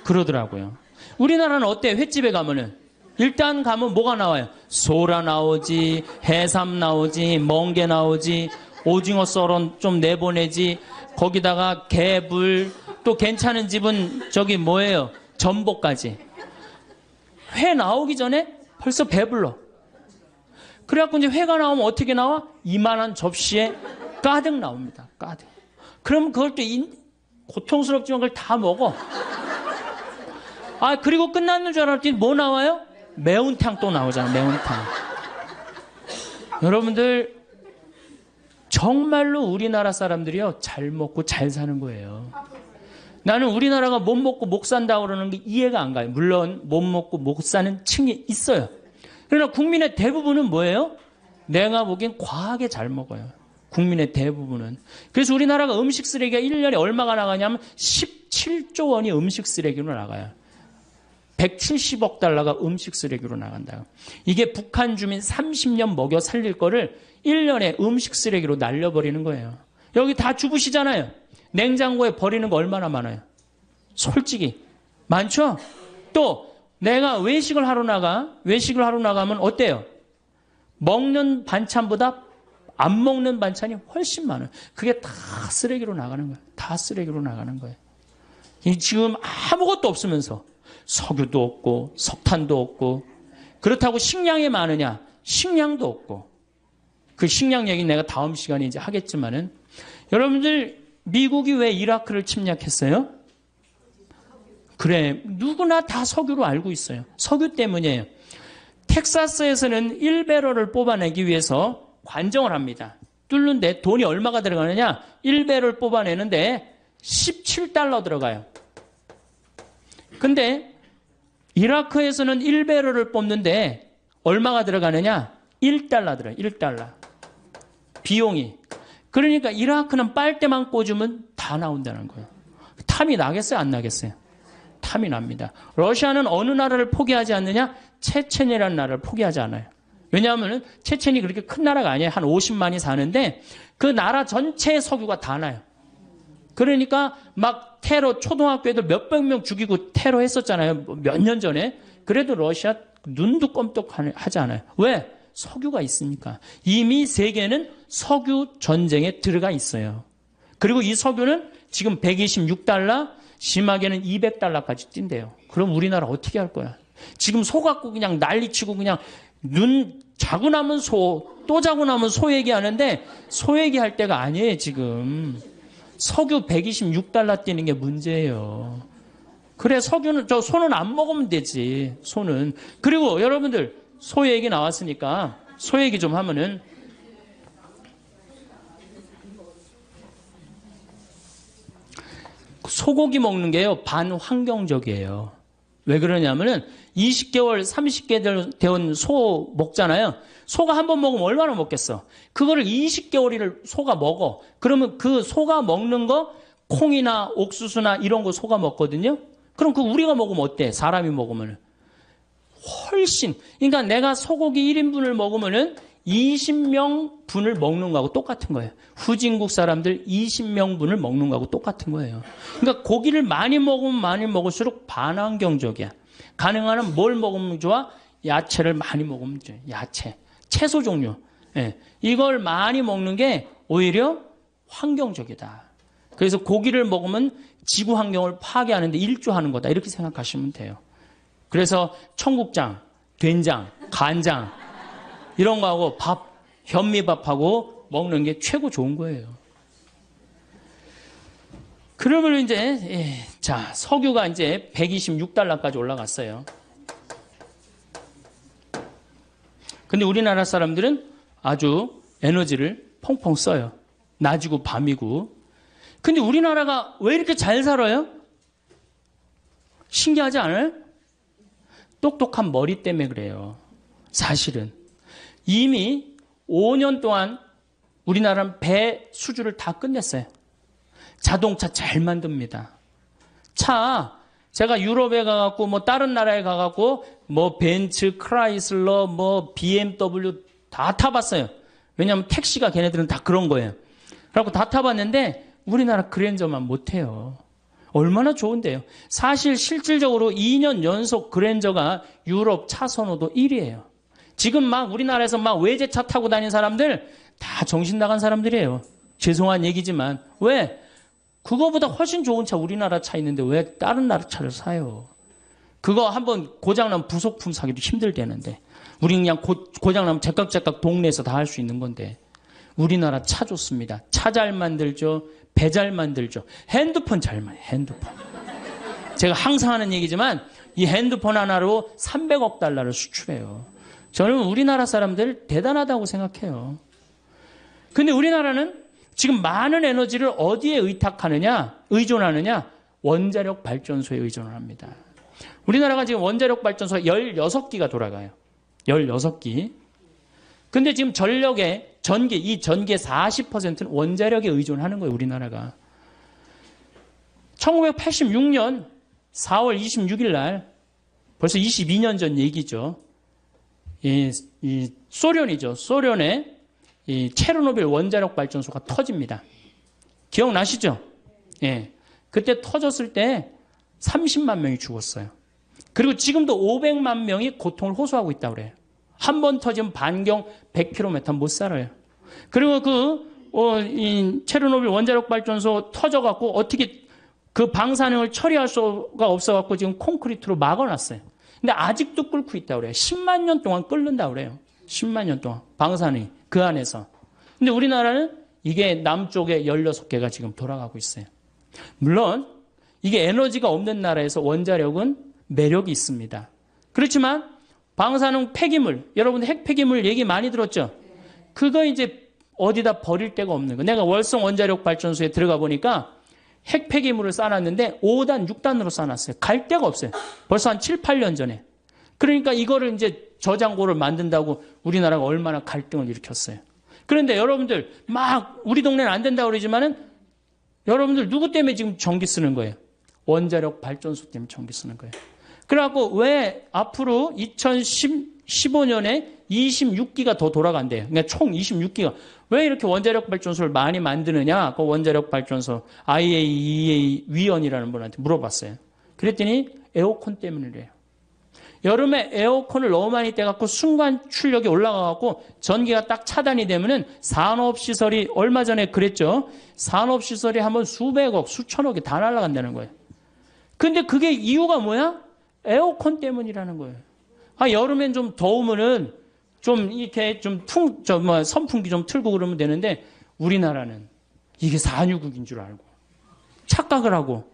그러더라고요. 우리나라는 어때? 횟집에 가면은 일단 가면 뭐가 나와요? 소라 나오지, 해삼 나오지, 멍게 나오지, 오징어 썰은 좀 내보내지, 거기다가 개불, 또 괜찮은 집은 저기 뭐예요? 전복까지. 회 나오기 전에 벌써 배불러. 그래갖고 이제 회가 나오면 어떻게 나와? 이만한 접시에 가득 나옵니다. 가득. 그럼 그걸 또 고통스럽지만 그걸 다 먹어. 아, 그리고 끝났는 줄 알았더니 뭐 나와요? 매운탕 또 나오잖아, 매운탕. 여러분들, 정말로 우리나라 사람들이요, 잘 먹고 잘 사는 거예요. 나는 우리나라가 못 먹고 못 산다고 그러는 게 이해가 안 가요. 물론 못 먹고 못 사는 층이 있어요. 그러나 국민의 대부분은 뭐예요? 내가 보기엔 과하게 잘 먹어요. 국민의 대부분은. 그래서 우리나라가 음식 쓰레기가 1년에 얼마가 나가냐면 17조 원이 음식 쓰레기로 나가요. 170억 달러가 음식 쓰레기로 나간다. 이게 북한 주민 30년 먹여 살릴 거를 1년에 음식 쓰레기로 날려버리는 거예요. 여기 다 주부시잖아요. 냉장고에 버리는 거 얼마나 많아요? 솔직히 많죠? 또 내가 외식을 하러 나가면 어때요? 먹는 반찬보다 안 먹는 반찬이 훨씬 많아요. 그게 다 쓰레기로 나가는 거예요. 다 쓰레기로 나가는 거예요. 지금 아무것도 없으면서 석유도 없고 석탄도 없고 그렇다고 식량이 많으냐? 식량도 없고. 그 식량 얘기 내가 다음 시간에 이제 하겠지만은 여러분들 미국이 왜 이라크를 침략했어요? 그래, 누구나 다 석유로 알고 있어요. 석유 때문이에요. 텍사스에서는 1배럴을 뽑아내기 위해서 관정을 합니다. 뚫는데 돈이 얼마가 들어가느냐? 1배럴 뽑아내는데 17달러 들어가요. 근데 이라크에서는 1배럴을 뽑는데 얼마가 들어가느냐? 1달러 들어요. 1달러. 비용이. 그러니까 이라크는 빨대만 꽂으면 다 나온다는 거예요. 탐이 나겠어요? 안 나겠어요? 탐이 납니다. 러시아는 어느 나라를 포기하지 않느냐? 체첸이라는 나라를 포기하지 않아요. 왜냐하면 체첸이 그렇게 큰 나라가 아니에요. 한 50만이 사는데 그 나라 전체의 석유가 다 나요. 그러니까 막 테러, 초등학교 애들 몇백 명 죽이고 테러 했었잖아요. 몇 년 전에. 그래도 러시아 눈도 껌떡하지 않아요. 왜? 석유가 있으니까. 이미 세계는 석유 전쟁에 들어가 있어요. 그리고 이 석유는 지금 126달러, 심하게는 200달러까지 뛴대요. 그럼 우리나라 어떻게 할 거야? 지금 소 갖고 그냥 난리치고 그냥 눈 자고 나면 소, 또 자고 나면 소 얘기하는데 소 얘기할 때가 아니에요, 지금. 석유 126달러 뛰는 게 문제예요. 그래, 석유는, 소는 안 먹으면 되지, 소는. 그리고 여러분들, 소 얘기 나왔으니까, 소 얘기 좀 하면은, 소고기 먹는 게요, 반환경적이에요. 왜 그러냐면은, 20개월, 30개월 된 소 먹잖아요. 소가 한 번 먹으면 얼마나 먹겠어? 그거를 20개월을 소가 먹어. 그러면 그 소가 먹는 거, 콩이나 옥수수나 이런 거 소가 먹거든요? 그럼 그 우리가 먹으면 어때? 사람이 먹으면. 훨씬. 그러니까 내가 소고기 1인분을 먹으면은 20명분을 먹는 거하고 똑같은 거예요. 후진국 사람들 20명분을 먹는 거하고 똑같은 거예요. 그러니까 고기를 많이 먹으면 많이 먹을수록 반환경적이야. 가능한 한 뭘 먹으면 좋아? 야채를 많이 먹으면 좋아. 야채. 채소 종류. 예. 이걸 많이 먹는 게 오히려 환경적이다. 그래서 고기를 먹으면 지구 환경을 파괴하는데 일조하는 거다. 이렇게 생각하시면 돼요. 그래서 청국장, 된장, 간장 이런 거하고 밥, 현미밥하고 먹는 게 최고 좋은 거예요. 그러면 이제 자, 석유가 이제 126달러까지 올라갔어요. 근데 우리나라 사람들은 아주 에너지를 펑펑 써요. 낮이고 밤이고. 근데 우리나라가 왜 이렇게 잘 살아요? 신기하지 않아요? 똑똑한 머리 때문에 그래요. 사실은. 이미 5년 동안 우리나라는 배 수주를 다 끝냈어요. 자동차 잘 만듭니다. 차, 제가 유럽에 가갖고, 뭐, 다른 나라에 가갖고, 뭐, 벤츠, 크라이슬러, 뭐, BMW 다 타봤어요. 왜냐면 택시가 걔네들은 다 그런 거예요. 그래갖고 다 타봤는데, 우리나라 그랜저만 못해요. 얼마나 좋은데요. 사실 실질적으로 2년 연속 그랜저가 유럽 차 선호도 1위예요. 지금 막 우리나라에서 막 외제차 타고 다니는 사람들 다 정신 나간 사람들이에요. 죄송한 얘기지만. 왜? 그거보다 훨씬 좋은 차 우리나라 차 있는데 왜 다른 나라 차를 사요? 그거 한번 고장나면 부속품 사기도 힘들대는데. 우리 그냥 고장나면 제깍제깍 동네에서 다 할 수 있는 건데. 우리나라 차 좋습니다. 차 잘 만들죠. 배 잘 만들죠. 핸드폰 잘 만들죠. 핸드폰. 제가 항상 하는 얘기지만 이 핸드폰 하나로 300억 달러를 수출해요. 저는 우리나라 사람들 대단하다고 생각해요. 근데 우리나라는 지금 많은 에너지를 어디에 의존하느냐? 원자력 발전소에 의존을 합니다. 우리나라가 지금 원자력 발전소가 16기가 돌아가요. 16기. 근데 지금 전기의 40%는 원자력에 의존하는 거예요, 우리나라가. 1986년 4월 26일 날, 벌써 22년 전 얘기죠. 이 소련이죠. 소련의 이 체르노빌 원자력 발전소가 터집니다. 기억나시죠? 예. 그때 터졌을 때 30만 명이 죽었어요. 그리고 지금도 500만 명이 고통을 호소하고 있다고 그래요. 한 번 터지면 반경 100km 못 살아요. 그리고 이 체르노빌 원자력 발전소 터져갖고 어떻게 그 방사능을 처리할 수가 없어갖고 지금 콘크리트로 막아놨어요. 근데 아직도 끓고 있다고 그래요. 10만 년 동안 끓는다고 그래요. 10만 년 동안. 방사능이 그 안에서. 근데 우리나라는 이게 남쪽에 16개가 지금 돌아가고 있어요. 물론 이게 에너지가 없는 나라에서 원자력은 매력이 있습니다. 그렇지만 방사능 폐기물, 여러분 핵 폐기물 얘기 많이 들었죠? 그거 이제 어디다 버릴 데가 없는 거. 내가 월성 원자력 발전소에 들어가 보니까 핵 폐기물을 쌓아놨는데 5단, 6단으로 쌓아놨어요. 갈 데가 없어요. 벌써 한 7, 8년 전에. 그러니까 이거를 이제 저장고를 만든다고 우리나라가 얼마나 갈등을 일으켰어요. 그런데 여러분들 막 우리 동네는 안 된다고 그러지만은 여러분들 누구 때문에 지금 전기 쓰는 거예요? 원자력 발전소 때문에 전기 쓰는 거예요. 그래갖고 왜 앞으로 2015년에 26기가 더 돌아간대요. 그러니까 총 26기가. 왜 이렇게 원자력 발전소를 많이 만드느냐? 그 원자력 발전소 IAEA 위원이라는 분한테 물어봤어요. 그랬더니 에어컨 때문이래요. 여름에 에어컨을 너무 많이 떼갖고 순간 출력이 올라가갖고 전기가 딱 차단이 되면은 산업시설이 얼마 전에 그랬죠. 산업시설이 한번 수백억, 수천억이 다 날아간다는 거예요. 근데 그게 이유가 뭐야? 에어컨 때문이라는 거예요. 여름엔 좀 더우면은 좀 이렇게 선풍기 좀 틀고 그러면 되는데 우리나라는 이게 산유국인 줄 알고 착각을 하고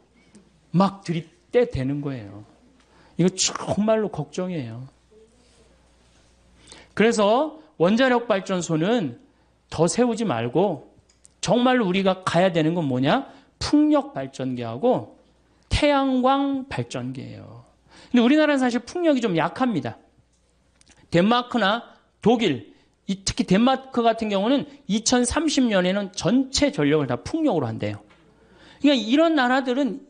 막 때 되는 거예요. 이거 정말로 걱정이에요. 그래서 원자력 발전소는 더 세우지 말고 정말로 우리가 가야 되는 건 뭐냐? 풍력 발전기하고 태양광 발전기예요. 근데 우리나라는 사실 풍력이 좀 약합니다. 덴마크나 독일, 특히 덴마크 같은 경우는 2030년에는 전체 전력을 다 풍력으로 한대요. 그러니까 이런 나라들은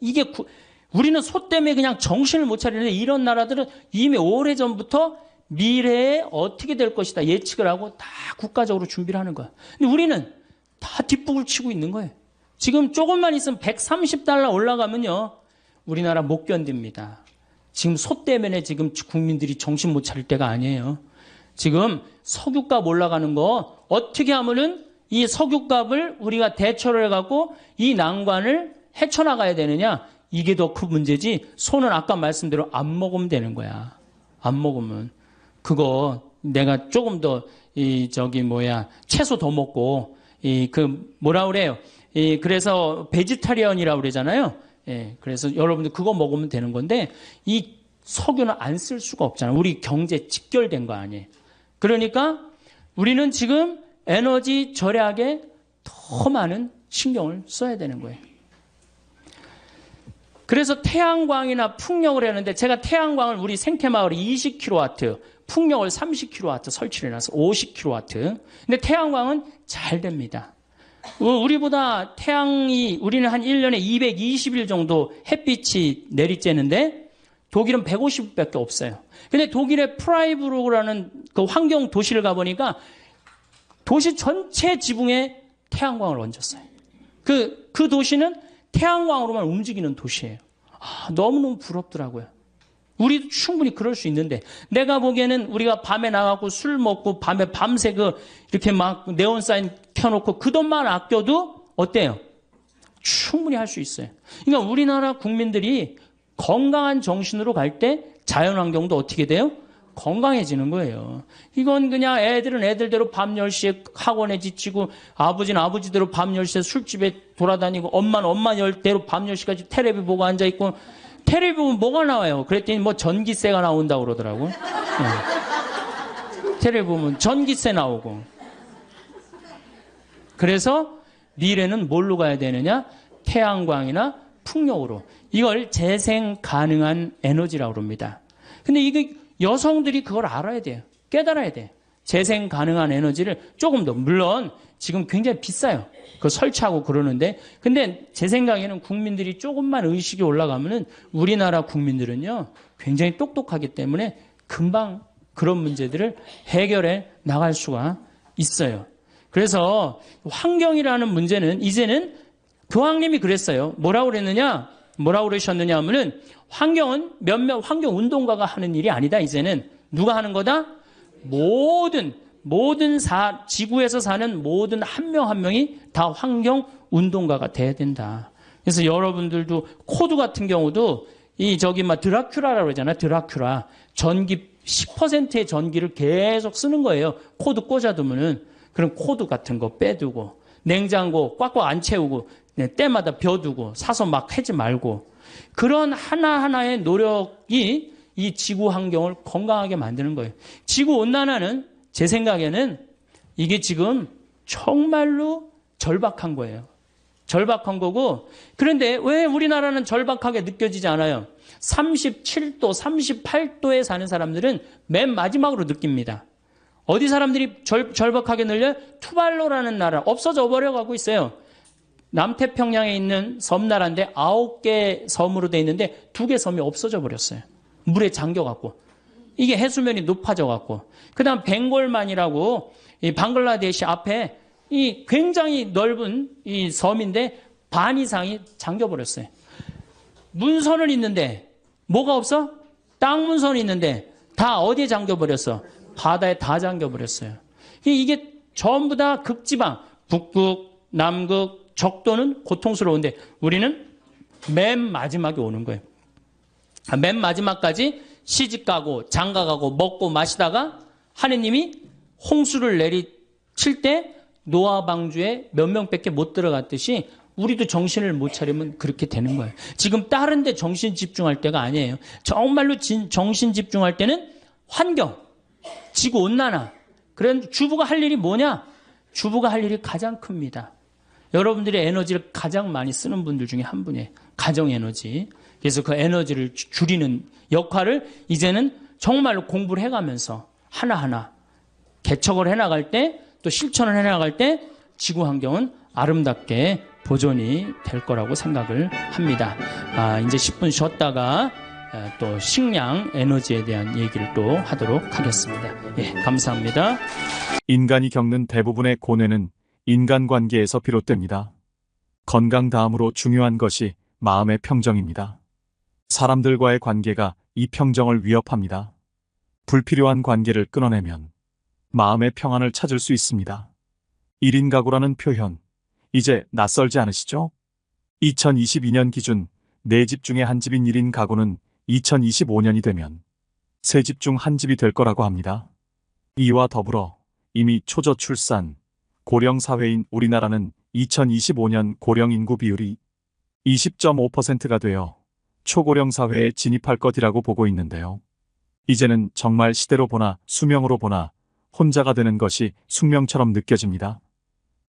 우리는 소 때문에 그냥 정신을 못 차리는데 이런 나라들은 이미 오래전부터 미래에 어떻게 될 것이다 예측을 하고 다 국가적으로 준비를 하는 거야. 근데 우리는 다 뒷북을 치고 있는 거예요. 지금 조금만 있으면 $130 올라가면요. 우리나라 못 견딥니다. 지금 소 때문에 지금 국민들이 정신 못 차릴 때가 아니에요. 지금 석유값 올라가는 거 어떻게 하면은 이 석유값을 우리가 대처를 해갖고 이 난관을 헤쳐나가야 되느냐. 이게 더 큰 문제지. 소는 아까 말씀대로 안 먹으면 되는 거야. 안 먹으면. 그거 내가 조금 더 채소 더 먹고 뭐라 그래요? 그래서 베지타리언이라고 그러잖아요. 그래서 여러분들 그거 먹으면 되는 건데 이 석유는 안 쓸 수가 없잖아요. 우리 경제 직결된 거 아니에요. 그러니까 우리는 지금 에너지 절약에 더 많은 신경을 써야 되는 거예요. 그래서 태양광이나 풍력을 했는데 제가 태양광을 우리 생태마을에 20kW, 풍력을 30kW 설치를 해놔서 50kW. 근데 태양광은 잘 됩니다. 우리보다 우리는 한 1년에 220일 정도 햇빛이 내리쬐는데 독일은 150일밖에 없어요. 근데 독일의 프라이부르크라는 그 환경 도시를 가보니까 도시 전체 지붕에 태양광을 얹었어요. 그 도시는 태양광으로만 움직이는 도시예요. 너무너무 부럽더라고요. 우리도 충분히 그럴 수 있는데 내가 보기에는 우리가 밤에 나가고 술 먹고 밤에 밤새 이렇게 막 네온사인 켜놓고 그 돈만 아껴도 어때요? 충분히 할 수 있어요. 그러니까 우리나라 국민들이 건강한 정신으로 갈 때 자연환경도 어떻게 돼요? 건강해지는 거예요. 이건 그냥 애들은 애들대로 밤 10시에 학원에 지치고 아버지는 아버지대로 밤 10시에 술집에 돌아다니고 엄마는 엄마대로 밤 10시까지 텔레비 보고 앉아있고 텔레비 보면 뭐가 나와요? 그랬더니 뭐 전기세가 나온다고 그러더라고. 네. 텔레비 보면 전기세 나오고. 그래서 미래는 뭘로 가야 되느냐? 태양광이나 풍력으로. 이걸 재생 가능한 에너지라고 합니다. 근데 이게 여성들이 그걸 알아야 돼요. 깨달아야 돼요. 재생 가능한 에너지를 조금 더, 물론 지금 굉장히 비싸요. 그거 설치하고 그러는데, 근데 제 생각에는 국민들이 조금만 의식이 올라가면은 우리나라 국민들은요, 굉장히 똑똑하기 때문에 금방 그런 문제들을 해결해 나갈 수가 있어요. 그래서 환경이라는 문제는 이제는 교황님이 그랬어요. 뭐라고 그러셨느냐 하면은 환경은 몇몇 환경운동가가 하는 일이 아니다. 이제는 누가 하는 거다? 지구에서 사는 모든 한 명 한 명이 다 환경운동가가 돼야 된다. 그래서 여러분들도 코드 같은 경우도 드라큘라라고 그러잖아요. 드라큘라. 전기 10%의 전기를 계속 쓰는 거예요. 코드 꽂아두면은. 그럼 코드 같은 거 빼두고 냉장고 꽉꽉 안 채우고 때마다 벼두고 사서 막 하지 말고 그런 하나하나의 노력이 이 지구 환경을 건강하게 만드는 거예요. 지구온난화는 제 생각에는 이게 지금 정말로 절박한 거예요. 절박한 거고 그런데 왜 우리나라는 절박하게 느껴지지 않아요? 37도, 38도에 사는 사람들은 맨 마지막으로 느낍니다. 어디 사람들이 절박하게 늘려요? 투발루라는 나라 없어져 버려가고 있어요. 남태평양에 있는 섬나라인데 9개 섬으로 돼 있는데 2개 섬이 없어져 버렸어요. 물에 잠겨갖고. 이게 해수면이 높아져갖고. 그 다음 벵골만이라고 이 방글라데시 앞에 이 굉장히 넓은 이 섬인데 반 이상이 잠겨버렸어요. 문선은 있는데 뭐가 없어? 땅 문선이 있는데 다 어디에 잠겨버렸어? 바다에 다 잠겨버렸어요. 이게 전부 다 극지방, 북극, 남극, 적도는 고통스러운데 우리는 맨 마지막에 오는 거예요. 맨 마지막까지 시집가고 장가가고 먹고 마시다가 하느님이 홍수를 내리칠 때 노아 방주에 몇 명밖에 못 들어갔듯이 우리도 정신을 못 차리면 그렇게 되는 거예요. 지금 다른 데 정신 집중할 때가 아니에요. 정말로 정신 집중할 때는 환경, 지구온난화. 그런 주부가 할 일이 뭐냐? 주부가 할 일이 가장 큽니다. 여러분들의 에너지를 가장 많이 쓰는 분들 중에 한 분이에요. 가정 에너지. 그래서 그 에너지를 줄이는 역할을 이제는 정말로 공부를 해가면서 하나하나 개척을 해나갈 때, 또 실천을 해나갈 때 지구 환경은 아름답게 보존이 될 거라고 생각을 합니다. 이제 10분 쉬었다가 또 식량 에너지에 대한 얘기를 또 하도록 하겠습니다. 예, 감사합니다. 인간이 겪는 대부분의 고뇌는 인간관계에서 비롯됩니다. 건강 다음으로 중요한 것이 마음의 평정입니다. 사람들과의 관계가 이 평정을 위협합니다. 불필요한 관계를 끊어내면 마음의 평안을 찾을 수 있습니다. 1인 가구라는 표현, 이제 낯설지 않으시죠? 2022년 기준 4집 중에 한 집인 1인 가구는 2025년이 되면 3집 중 한 집이 될 거라고 합니다. 이와 더불어 이미 초저출산, 고령사회인 우리나라는 2025년 고령인구 비율이 20.5%가 되어 초고령 사회에 진입할 것이라고 보고 있는데요. 이제는 정말 시대로 보나 수명으로 보나 혼자가 되는 것이 숙명처럼 느껴집니다.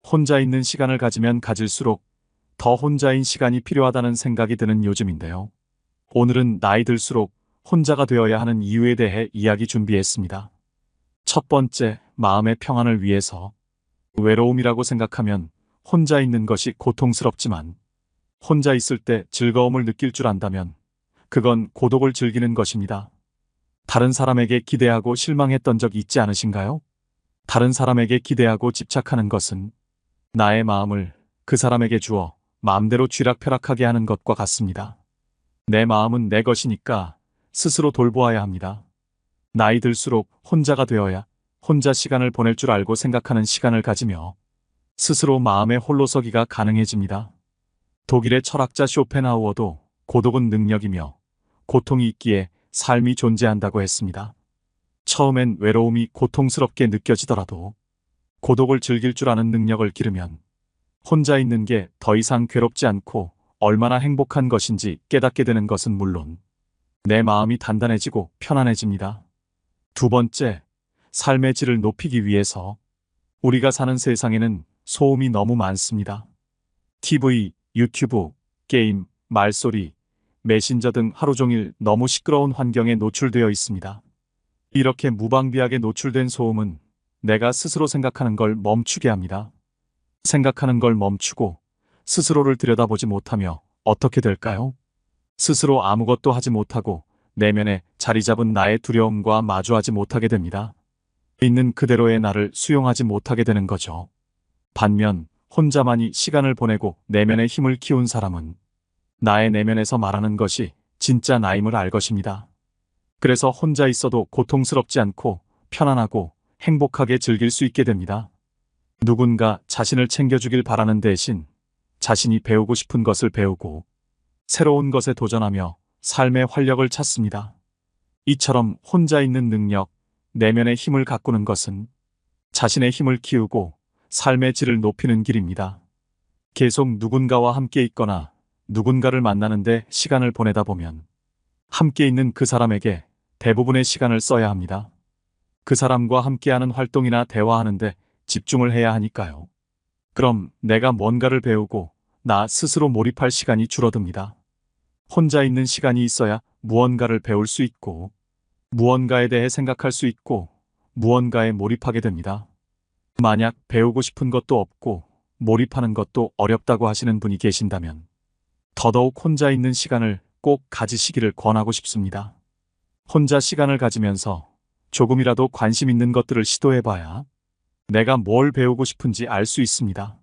혼자 있는 시간을 가지면 가질수록 더 혼자인 시간이 필요하다는 생각이 드는 요즘인데요. 오늘은 나이 들수록 혼자가 되어야 하는 이유에 대해 이야기 준비했습니다. 첫 번째, 마음의 평안을 위해서. 외로움이라고 생각하면 혼자 있는 것이 고통스럽지만 혼자 있을 때 즐거움을 느낄 줄 안다면 그건 고독을 즐기는 것입니다. 다른 사람에게 기대하고 실망했던 적 있지 않으신가요? 다른 사람에게 기대하고 집착하는 것은 나의 마음을 그 사람에게 주어 마음대로 쥐락펴락하게 하는 것과 같습니다. 내 마음은 내 것이니까 스스로 돌보아야 합니다. 나이 들수록 혼자가 되어야 혼자 시간을 보낼 줄 알고 생각하는 시간을 가지며 스스로 마음의 홀로서기가 가능해집니다. 독일의 철학자 쇼펜하우어도 고독은 능력이며 고통이 있기에 삶이 존재한다고 했습니다. 처음엔 외로움이 고통스럽게 느껴지더라도 고독을 즐길 줄 아는 능력을 기르면 혼자 있는 게 더 이상 괴롭지 않고 얼마나 행복한 것인지 깨닫게 되는 것은 물론 내 마음이 단단해지고 편안해집니다. 두 번째, 삶의 질을 높이기 위해서. 우리가 사는 세상에는 소음이 너무 많습니다. TV, 유튜브, 게임, 말소리, 메신저 등 하루 종일 너무 시끄러운 환경에 노출되어 있습니다. 이렇게 무방비하게 노출된 소음은 내가 스스로 생각하는 걸 멈추게 합니다. 생각하는 걸 멈추고 스스로를 들여다보지 못하며 어떻게 될까요? 스스로 아무것도 하지 못하고 내면에 자리 잡은 나의 두려움과 마주하지 못하게 됩니다. 있는 그대로의 나를 수용하지 못하게 되는 거죠. 반면 혼자만이 시간을 보내고 내면의 힘을 키운 사람은 나의 내면에서 말하는 것이 진짜 나임을 알 것입니다. 그래서 혼자 있어도 고통스럽지 않고 편안하고 행복하게 즐길 수 있게 됩니다. 누군가 자신을 챙겨주길 바라는 대신 자신이 배우고 싶은 것을 배우고 새로운 것에 도전하며 삶의 활력을 찾습니다. 이처럼 혼자 있는 능력, 내면의 힘을 가꾸는 것은 자신의 힘을 키우고 삶의 질을 높이는 길입니다. 계속 누군가와 함께 있거나 누군가를 만나는데 시간을 보내다 보면 함께 있는 그 사람에게 대부분의 시간을 써야 합니다. 그 사람과 함께하는 활동이나 대화하는데 집중을 해야 하니까요. 그럼 내가 뭔가를 배우고 나 스스로 몰입할 시간이 줄어듭니다. 혼자 있는 시간이 있어야 무언가를 배울 수 있고 무언가에 대해 생각할 수 있고 무언가에 몰입하게 됩니다. 만약 배우고 싶은 것도 없고 몰입하는 것도 어렵다고 하시는 분이 계신다면 더더욱 혼자 있는 시간을 꼭 가지시기를 권하고 싶습니다. 혼자 시간을 가지면서 조금이라도 관심 있는 것들을 시도해봐야 내가 뭘 배우고 싶은지 알 수 있습니다.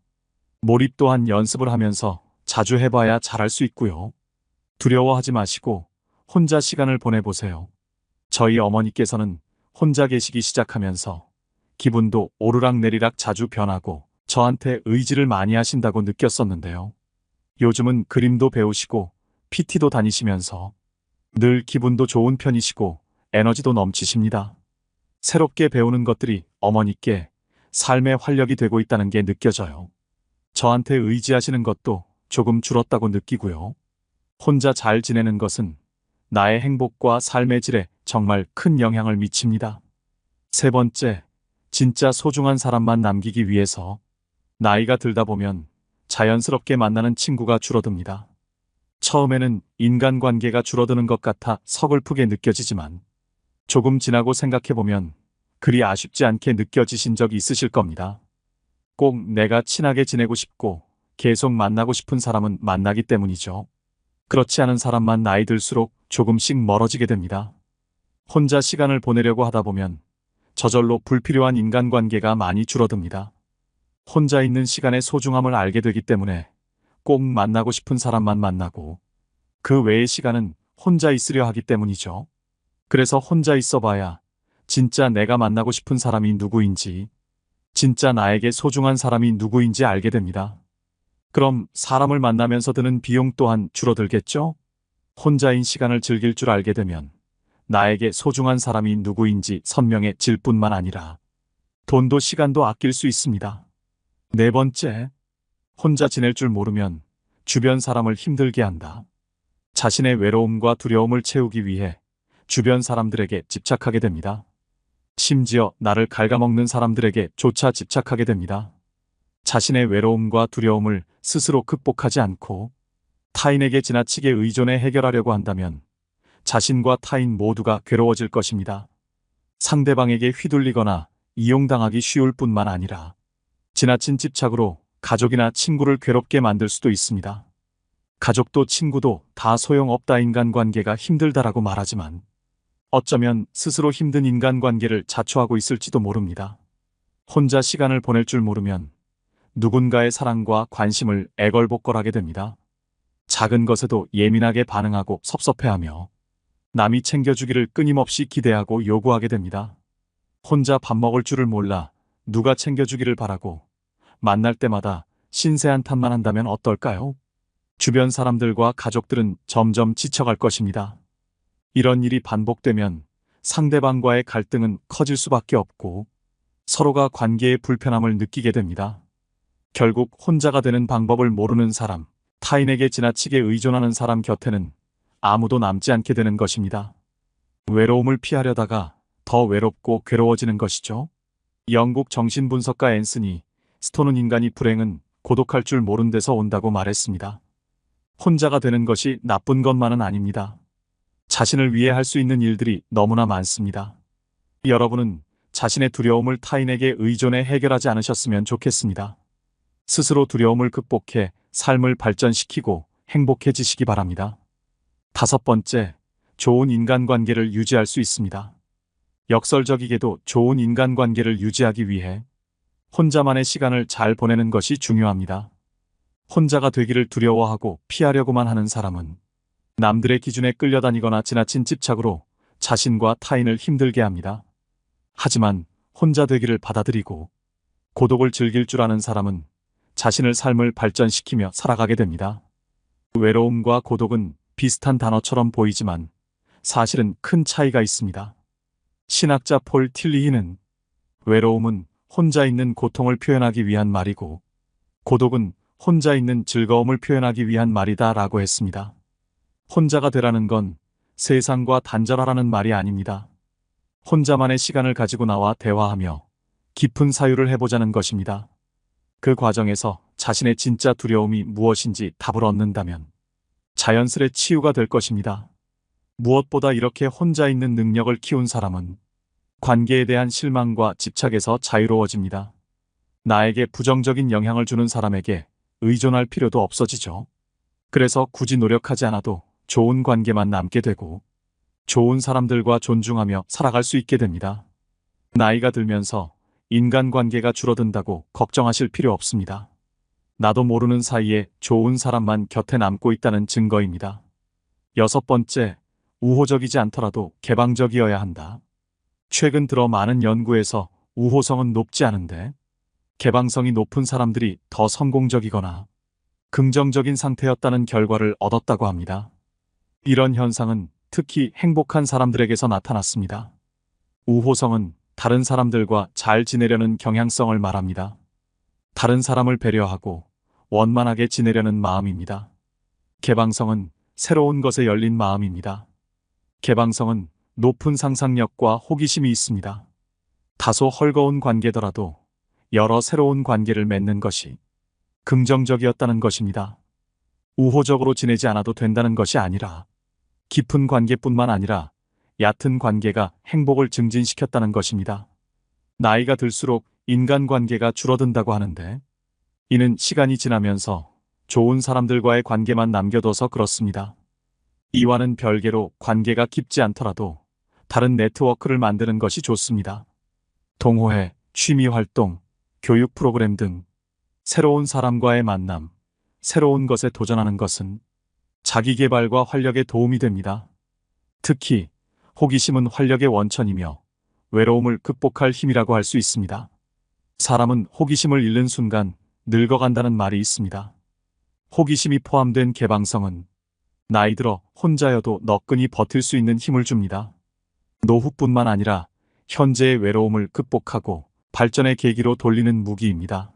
몰입 또한 연습을 하면서 자주 해봐야 잘할 수 있고요. 두려워하지 마시고 혼자 시간을 보내보세요. 저희 어머니께서는 혼자 계시기 시작하면서 기분도 오르락내리락 자주 변하고 저한테 의지를 많이 하신다고 느꼈었는데요. 요즘은 그림도 배우시고 PT도 다니시면서 늘 기분도 좋은 편이시고 에너지도 넘치십니다. 새롭게 배우는 것들이 어머니께 삶의 활력이 되고 있다는 게 느껴져요. 저한테 의지하시는 것도 조금 줄었다고 느끼고요. 혼자 잘 지내는 것은 나의 행복과 삶의 질에 정말 큰 영향을 미칩니다. 세 번째, 진짜 소중한 사람만 남기기 위해서 나이가 들다 보면 자연스럽게 만나는 친구가 줄어듭니다. 처음에는 인간관계가 줄어드는 것 같아 서글프게 느껴지지만 조금 지나고 생각해보면 그리 아쉽지 않게 느껴지신 적이 있으실 겁니다. 꼭 내가 친하게 지내고 싶고 계속 만나고 싶은 사람은 만나기 때문이죠. 그렇지 않은 사람만 나이 들수록 조금씩 멀어지게 됩니다. 혼자 시간을 보내려고 하다 보면 저절로 불필요한 인간관계가 많이 줄어듭니다. 혼자 있는 시간의 소중함을 알게 되기 때문에 꼭 만나고 싶은 사람만 만나고 그 외의 시간은 혼자 있으려 하기 때문이죠. 그래서 혼자 있어봐야 진짜 내가 만나고 싶은 사람이 누구인지, 진짜 나에게 소중한 사람이 누구인지 알게 됩니다. 그럼 사람을 만나면서 드는 비용 또한 줄어들겠죠? 혼자인 시간을 즐길 줄 알게 되면 나에게 소중한 사람이 누구인지 선명해질 뿐만 아니라 돈도 시간도 아낄 수 있습니다. 네 번째, 혼자 지낼 줄 모르면 주변 사람을 힘들게 한다. 자신의 외로움과 두려움을 채우기 위해 주변 사람들에게 집착하게 됩니다. 심지어 나를 갉아먹는 사람들에게 조차 집착하게 됩니다. 자신의 외로움과 두려움을 스스로 극복하지 않고 타인에게 지나치게 의존해 해결하려고 한다면 자신과 타인 모두가 괴로워질 것입니다. 상대방에게 휘둘리거나 이용당하기 쉬울 뿐만 아니라 지나친 집착으로 가족이나 친구를 괴롭게 만들 수도 있습니다. 가족도 친구도 다 소용없다, 인간관계가 힘들다라고 말하지만 어쩌면 스스로 힘든 인간관계를 자초하고 있을지도 모릅니다. 혼자 시간을 보낼 줄 모르면 누군가의 사랑과 관심을 애걸복걸하게 됩니다. 작은 것에도 예민하게 반응하고 섭섭해하며 남이 챙겨주기를 끊임없이 기대하고 요구하게 됩니다. 혼자 밥 먹을 줄을 몰라 누가 챙겨주기를 바라고 만날 때마다 신세한탄만 한다면 어떨까요? 주변 사람들과 가족들은 점점 지쳐갈 것입니다. 이런 일이 반복되면 상대방과의 갈등은 커질 수밖에 없고 서로가 관계의 불편함을 느끼게 됩니다. 결국 혼자가 되는 방법을 모르는 사람, 타인에게 지나치게 의존하는 사람 곁에는 아무도 남지 않게 되는 것입니다. 외로움을 피하려다가 더 외롭고 괴로워지는 것이죠. 영국 정신분석가 앤서니 스톤은 인간이 불행은 고독할 줄 모른 데서 온다고 말했습니다. 혼자가 되는 것이 나쁜 것만은 아닙니다. 자신을 위해 할 수 있는 일들이 너무나 많습니다. 여러분은 자신의 두려움을 타인에게 의존해 해결하지 않으셨으면 좋겠습니다. 스스로 두려움을 극복해 삶을 발전시키고 행복해지시기 바랍니다. 다섯 번째, 좋은 인간관계를 유지할 수 있습니다. 역설적이게도 좋은 인간관계를 유지하기 위해 혼자만의 시간을 잘 보내는 것이 중요합니다. 혼자가 되기를 두려워하고 피하려고만 하는 사람은 남들의 기준에 끌려다니거나 지나친 집착으로 자신과 타인을 힘들게 합니다. 하지만 혼자 되기를 받아들이고 고독을 즐길 줄 아는 사람은 자신의 삶을 발전시키며 살아가게 됩니다. 외로움과 고독은 비슷한 단어처럼 보이지만 사실은 큰 차이가 있습니다. 신학자 폴 틸리히는 외로움은 혼자 있는 고통을 표현하기 위한 말이고 고독은 혼자 있는 즐거움을 표현하기 위한 말이다 라고 했습니다. 혼자가 되라는 건 세상과 단절하라는 말이 아닙니다. 혼자만의 시간을 가지고 나와 대화하며 깊은 사유를 해보자는 것입니다. 그 과정에서 자신의 진짜 두려움이 무엇인지 답을 얻는다면 자연스레 치유가 될 것입니다. 무엇보다 이렇게 혼자 있는 능력을 키운 사람은 관계에 대한 실망과 집착에서 자유로워집니다. 나에게 부정적인 영향을 주는 사람에게 의존할 필요도 없어지죠. 그래서 굳이 노력하지 않아도 좋은 관계만 남게 되고 좋은 사람들과 존중하며 살아갈 수 있게 됩니다. 나이가 들면서 인간관계가 줄어든다고 걱정하실 필요 없습니다. 나도 모르는 사이에 좋은 사람만 곁에 남고 있다는 증거입니다. 여섯 번째, 우호적이지 않더라도 개방적이어야 한다. 최근 들어 많은 연구에서 우호성은 높지 않은데 개방성이 높은 사람들이 더 성공적이거나 긍정적인 상태였다는 결과를 얻었다고 합니다. 이런 현상은 특히 행복한 사람들에게서 나타났습니다. 우호성은 다른 사람들과 잘 지내려는 경향성을 말합니다. 다른 사람을 배려하고 원만하게 지내려는 마음입니다. 개방성은 새로운 것에 열린 마음입니다. 개방성은 높은 상상력과 호기심이 있습니다. 다소 헐거운 관계더라도 여러 새로운 관계를 맺는 것이 긍정적이었다는 것입니다. 우호적으로 지내지 않아도 된다는 것이 아니라 깊은 관계뿐만 아니라 얕은 관계가 행복을 증진시켰다는 것입니다. 나이가 들수록 인간관계가 줄어든다고 하는데 이는 시간이 지나면서 좋은 사람들과의 관계만 남겨둬서 그렇습니다. 이와는 별개로 관계가 깊지 않더라도 다른 네트워크를 만드는 것이 좋습니다. 동호회, 취미활동, 교육 프로그램 등 새로운 사람과의 만남, 새로운 것에 도전하는 것은 자기개발과 활력에 도움이 됩니다. 특히 호기심은 활력의 원천이며 외로움을 극복할 힘이라고 할 수 있습니다. 사람은 호기심을 잃는 순간 늙어간다는 말이 있습니다. 호기심이 포함된 개방성은 나이 들어 혼자여도 너끈히 버틸 수 있는 힘을 줍니다. 노후뿐만 아니라 현재의 외로움을 극복하고 발전의 계기로 돌리는 무기입니다.